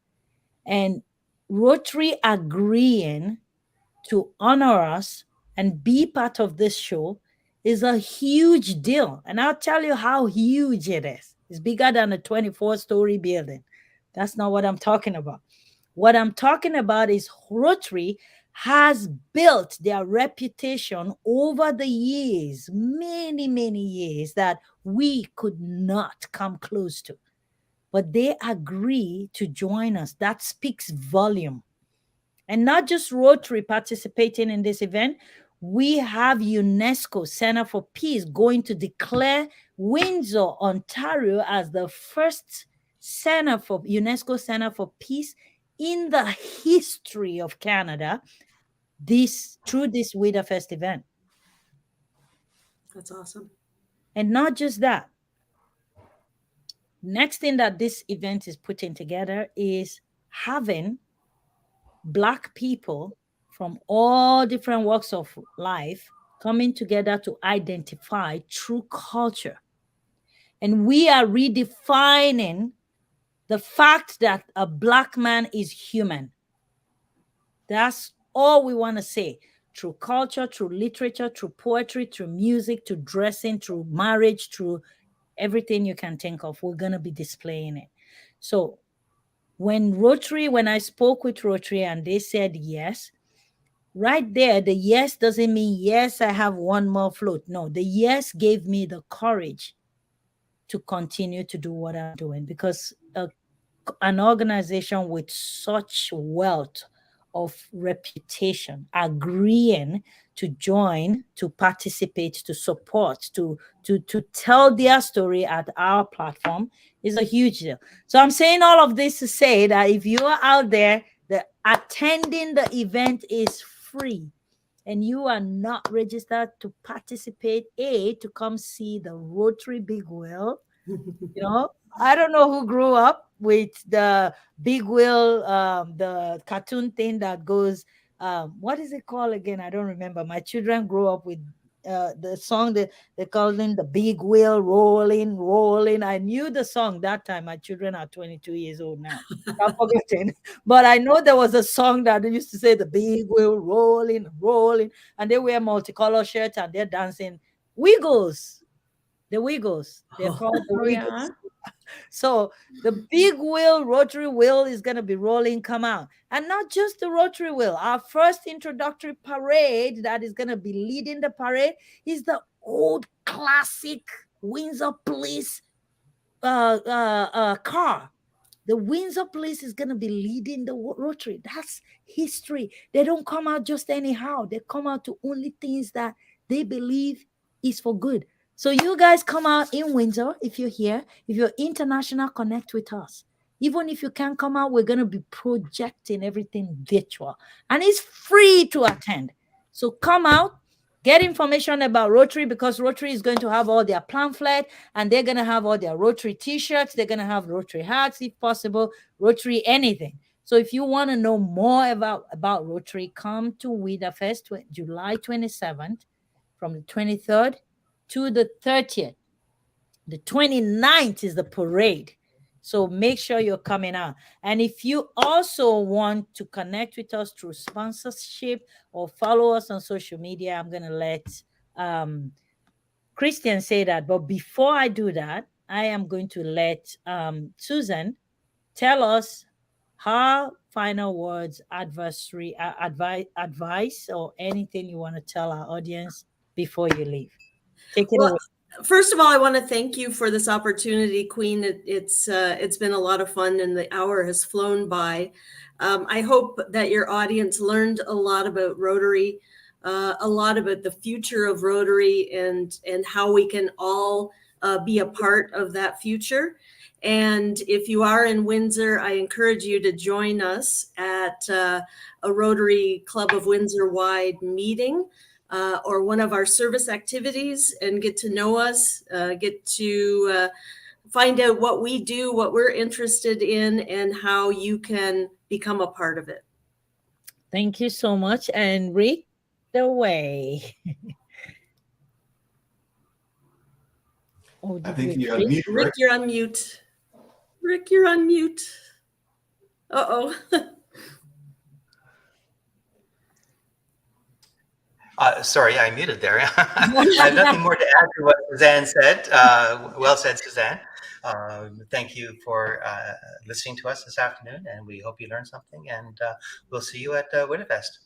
And Rotary agreeing to honor us and be part of this show is a huge deal. And I'll tell you how huge it is. It's bigger than a 24-story building. That's not what I'm talking about. What I'm talking about is Rotary has built their reputation over the years, many years, that we could not come close to. But they agree to join us. That speaks volume. And not just Rotary participating in this event. We have UNESCO Center for Peace going to declare Windsor, Ontario as the first UNESCO Center for Peace in the history of Canada through this Winterfest event. That's awesome. And not just that. Next thing that this event is putting together is having Black people from all different walks of life coming together to identify true culture. And we are redefining the fact that a Black man is human. That's all we want to say. Through culture, through literature, through poetry, through music, through dressing, through marriage, through everything you can think of, we're going to be displaying it. So when I spoke with Rotary and they said yes, right there, the yes doesn't mean, yes, I have one more float. No, the yes gave me the courage to continue to do what I'm doing, because an organization with such wealth of reputation agreeing to join, to participate, to support, to tell their story at our platform is a huge deal. So I'm saying all of this to say that if you are out there, the attending the event is free and you are not registered to participate, to come see the Rotary Big Wheel. You know, I don't know who grew up with the big wheel, the cartoon thing that goes, what is it called again? I don't remember. My children grew up with the song that they called in the big wheel rolling, rolling. I knew the song that time. My children are 22 years old now. I'm forgetting. But I know there was a song that used to say the big wheel rolling, rolling, and they wear multicolor shirts and they're dancing Wiggles. The Wiggles. They're called the Oh, Wiggles. yeah. So the big wheel, Rotary wheel, is going to be rolling, come out. And not just the Rotary wheel. Our first introductory parade that is going to be leading the parade is the old classic Windsor Police car. The Windsor Police is going to be leading the Rotary. That's history. They don't come out just anyhow. They come out to only things that they believe is for good. So you guys come out in Windsor if you're here. If you're international, connect with us. Even if you can't come out, we're going to be projecting everything virtual. And it's free to attend. So come out. Get information about Rotary, because Rotary is going to have all their pamphlet and they're going to have all their Rotary t-shirts. They're going to have Rotary hats, if possible, Rotary anything. So if you want to know more about Rotary, come to WIDA-Fest, July 27th, from the 23rd to the 30th. The 29th is the parade. So make sure you're coming out. And if you also want to connect with us through sponsorship or follow us on social media, I'm going to let Christian say that. But before I do that, I am going to let Suzanne tell us her final words, advice, or anything you want to tell our audience before you leave. Take it away. First of all, I want to thank you for this opportunity, Queen. It's been a lot of fun, and the hour has flown by. I hope that your audience learned a lot about Rotary, a lot about the future of Rotary, and how we can all be a part of that future. And if you are in Windsor, I encourage you to join us at a Rotary Club of Windsor-wide meeting. Or one of our service activities, and get to know us, get to find out what we do, what we're interested in, and how you can become a part of it. Thank you so much. And Rick, the way. I think you're on mute, Rick, you're on mute. Rick, you're on mute. Uh-oh. Sorry, I muted there. I have nothing more to add to what Suzanne said. Well said, Suzanne. Thank you for listening to us this afternoon, and we hope you learned something. And we'll see you at WIDA-Fest.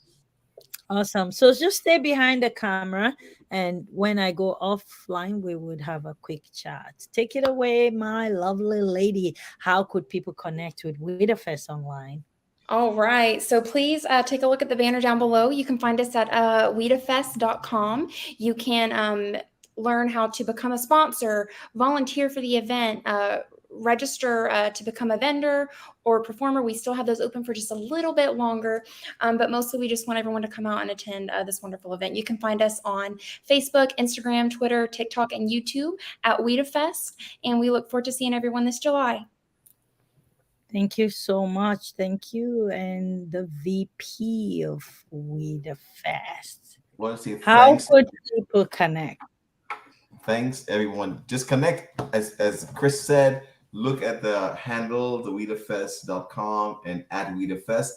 Awesome. So just stay behind the camera, and when I go offline, we would have a quick chat. Take it away, my lovely lady. How could people connect with WIDA-Fest online? All right. So please take a look at the banner down below. You can find us at WIDAFest.com. You can learn how to become a sponsor, volunteer for the event, register to become a vendor or performer. We still have those open for just a little bit longer, but mostly we just want everyone to come out and attend this wonderful event. You can find us on Facebook, Instagram, Twitter, TikTok, and YouTube at WIDA-Fest, and we look forward to seeing everyone this July. Thank you so much. Thank you. And the VP of WIDA-Fest. How could people connect? Thanks, everyone. Just connect. As Chris said, look at the handle, the WIDAFest.com and at WIDAFest.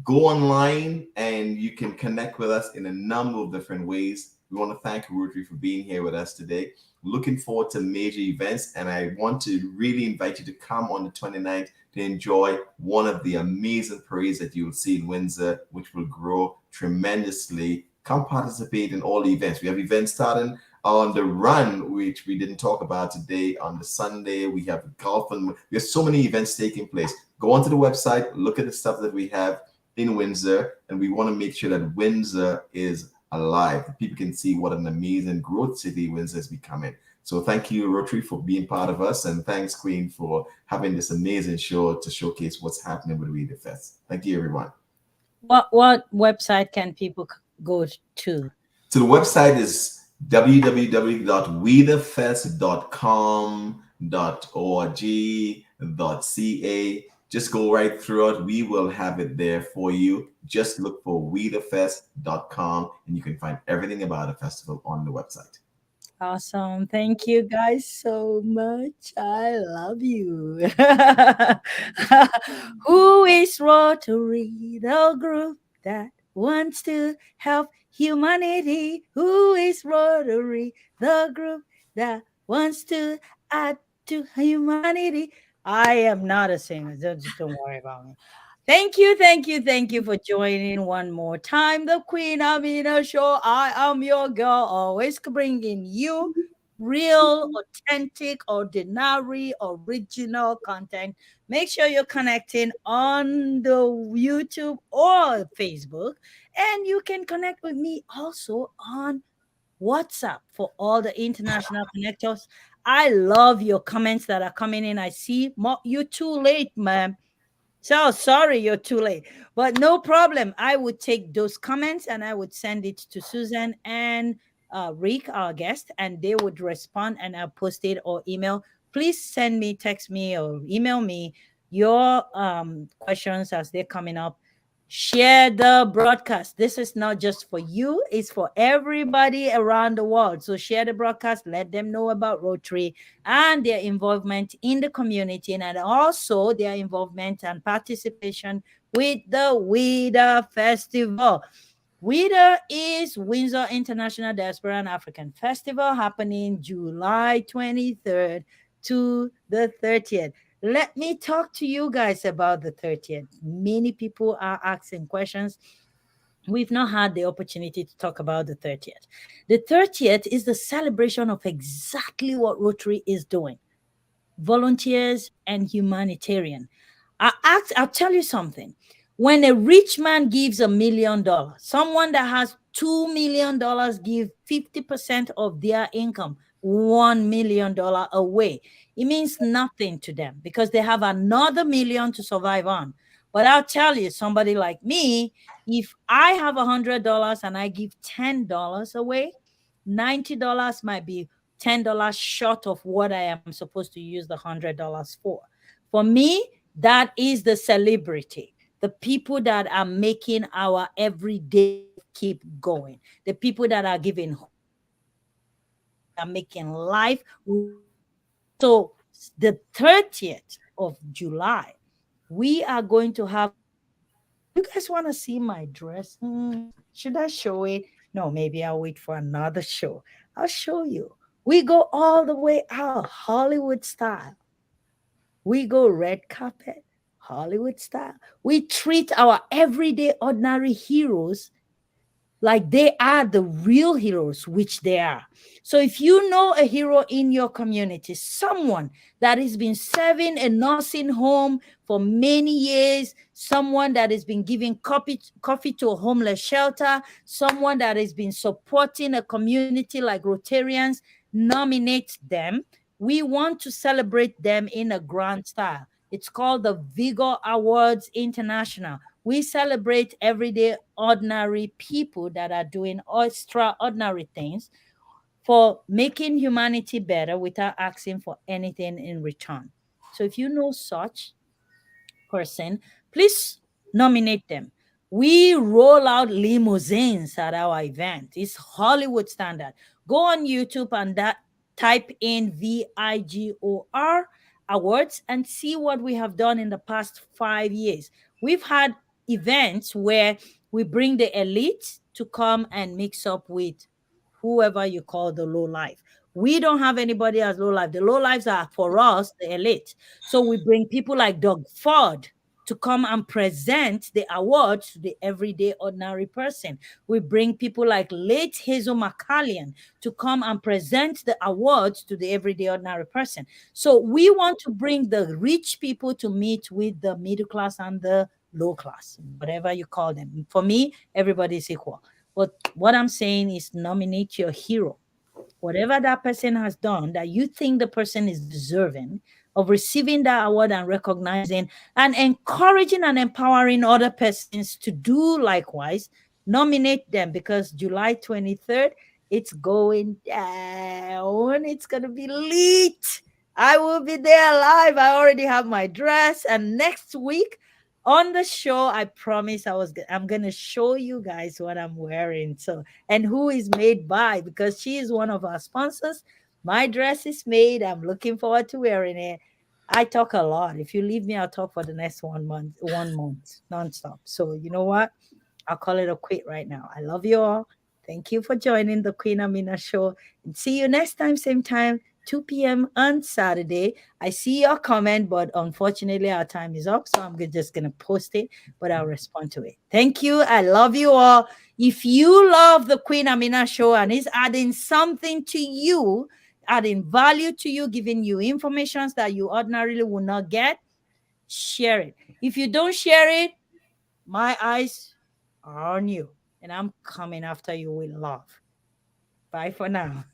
Go online and you can connect with us in a number of different ways. We want to thank Rotary for being here with us today. Looking forward to major events, and I want to really invite you to come on the 29th to enjoy one of the amazing parades that you'll see in Windsor, which will grow tremendously. Come participate in all the events. We have events starting on the run, which we didn't talk about today. On the Sunday, we have golf, and we have so many events taking place. Go onto the website, look at the stuff that we have in Windsor, and we want to make sure that Windsor is alive. People can see what an amazing growth city Windsor is becoming. So thank you, Rotary, for being part of us, and thanks, Queen, for having this amazing show to showcase what's happening with We the Fest. Thank you, everyone. What website can people go to? So the website is www.wethefest.com.org.ca. Just go right through it. We will have it there for you. Just look for wethefest.com and you can find everything about the festival on the website. Awesome. Thank you guys so much. I love you. Who is Rotary, the group that wants to help humanity? Who is Rotary, the group that wants to add to humanity? I am not a singer. Don't worry about me. Thank you for joining one more time. The Queen Amina Show. I am your girl, always bringing you real, authentic, ordinary, original content. Make sure you're connecting on the YouTube or Facebook, and you can connect with me also on WhatsApp for all the international connectors. I love your comments that are coming in. I see more. You too late, man. So sorry you're too late, but no problem. I would take those comments and I would send it to Susan and Rick, our guest, and they would respond and I'll post it or email. Please send me, text me, or email me your questions as they're coming up. Share the broadcast. This is not just for you, it's for everybody around the world. So share the broadcast, let them know about Rotary and their involvement in the community and also their involvement and participation with the WIDA Festival. WIDA is Windsor International Diaspora and African Festival happening July 23rd to the 30th. Let me talk to you guys about the 30th. Many people are asking questions. We've not had the opportunity to talk about the 30th. The 30th is the celebration of exactly what Rotary is doing: volunteers and humanitarian. I'll tell you something. When a rich man gives $1 million, someone that has $2 million give 50% of their income, $1 million away. It means nothing to them because they have another million to survive on. But I'll tell you, somebody like me, if I have $100 and I give $10 away, $90 might be $10 short of what I am supposed to use the $100 for. For me, that is the celebrity, the people that are making our everyday keep going, the people that are giving hope, are making life. So the 30th of July, we are going to have a celebration. You guys want to see my dress? Should I show it? No, maybe I'll wait for another show. I'll show you. We go all the way out, Hollywood style. We go red carpet, Hollywood style. We treat our everyday ordinary heroes like they are the real heroes, which they are. So if you know a hero in your community, someone that has been serving a nursing home for many years, someone that has been giving coffee to a homeless shelter, someone that has been supporting a community like Rotarians, nominate them. We want to celebrate them in a grand style. It's called the Vigor Awards International. We celebrate everyday ordinary people that are doing extraordinary things for making humanity better without asking for anything in return. So if you know such person, please nominate them. We roll out limousines at our event. It's Hollywood standard. Go on YouTube and type in VIGOR awards and see what we have done in the past 5 years. We've had events where we bring the elite to come and mix up with whoever you call the low life. We don't have anybody as low life. The low lives are for us, the elite. So we bring people like Doug Ford to come and present the award to the everyday ordinary person. We bring people like late Hazel McCallion to come and present the awards to the everyday ordinary person. So we want to bring the rich people to meet with the middle class and the low class, whatever you call them. For me, everybody is equal. But what I'm saying is nominate your hero. Whatever that person has done that you think the person is deserving of receiving that award and recognizing and encouraging and empowering other persons to do likewise, nominate them, because July 23rd, it's going down. It's going to be lit. I will be there live. I already have my dress. And next week, on the show, I promise I'm gonna show you guys what I'm wearing. So, and who is made by, because she is one of our sponsors. My dress is made. I'm looking forward to wearing it. I talk a lot. If you leave me, I'll talk for the next 1 month, nonstop. So you know what? I'll call it a quit right now. I love you all. Thank you for joining the Queen Amina show. And see you next time, same time, 2 p.m. on Saturday. I see your comment, but unfortunately, our time is up. So I'm just going to post it, but I'll respond to it. Thank you. I love you all. If you love the Queen Amina show and it's adding something to you, adding value to you, giving you information that you ordinarily would not get, share it. If you don't share it, my eyes are on you, and I'm coming after you with love. Bye for now.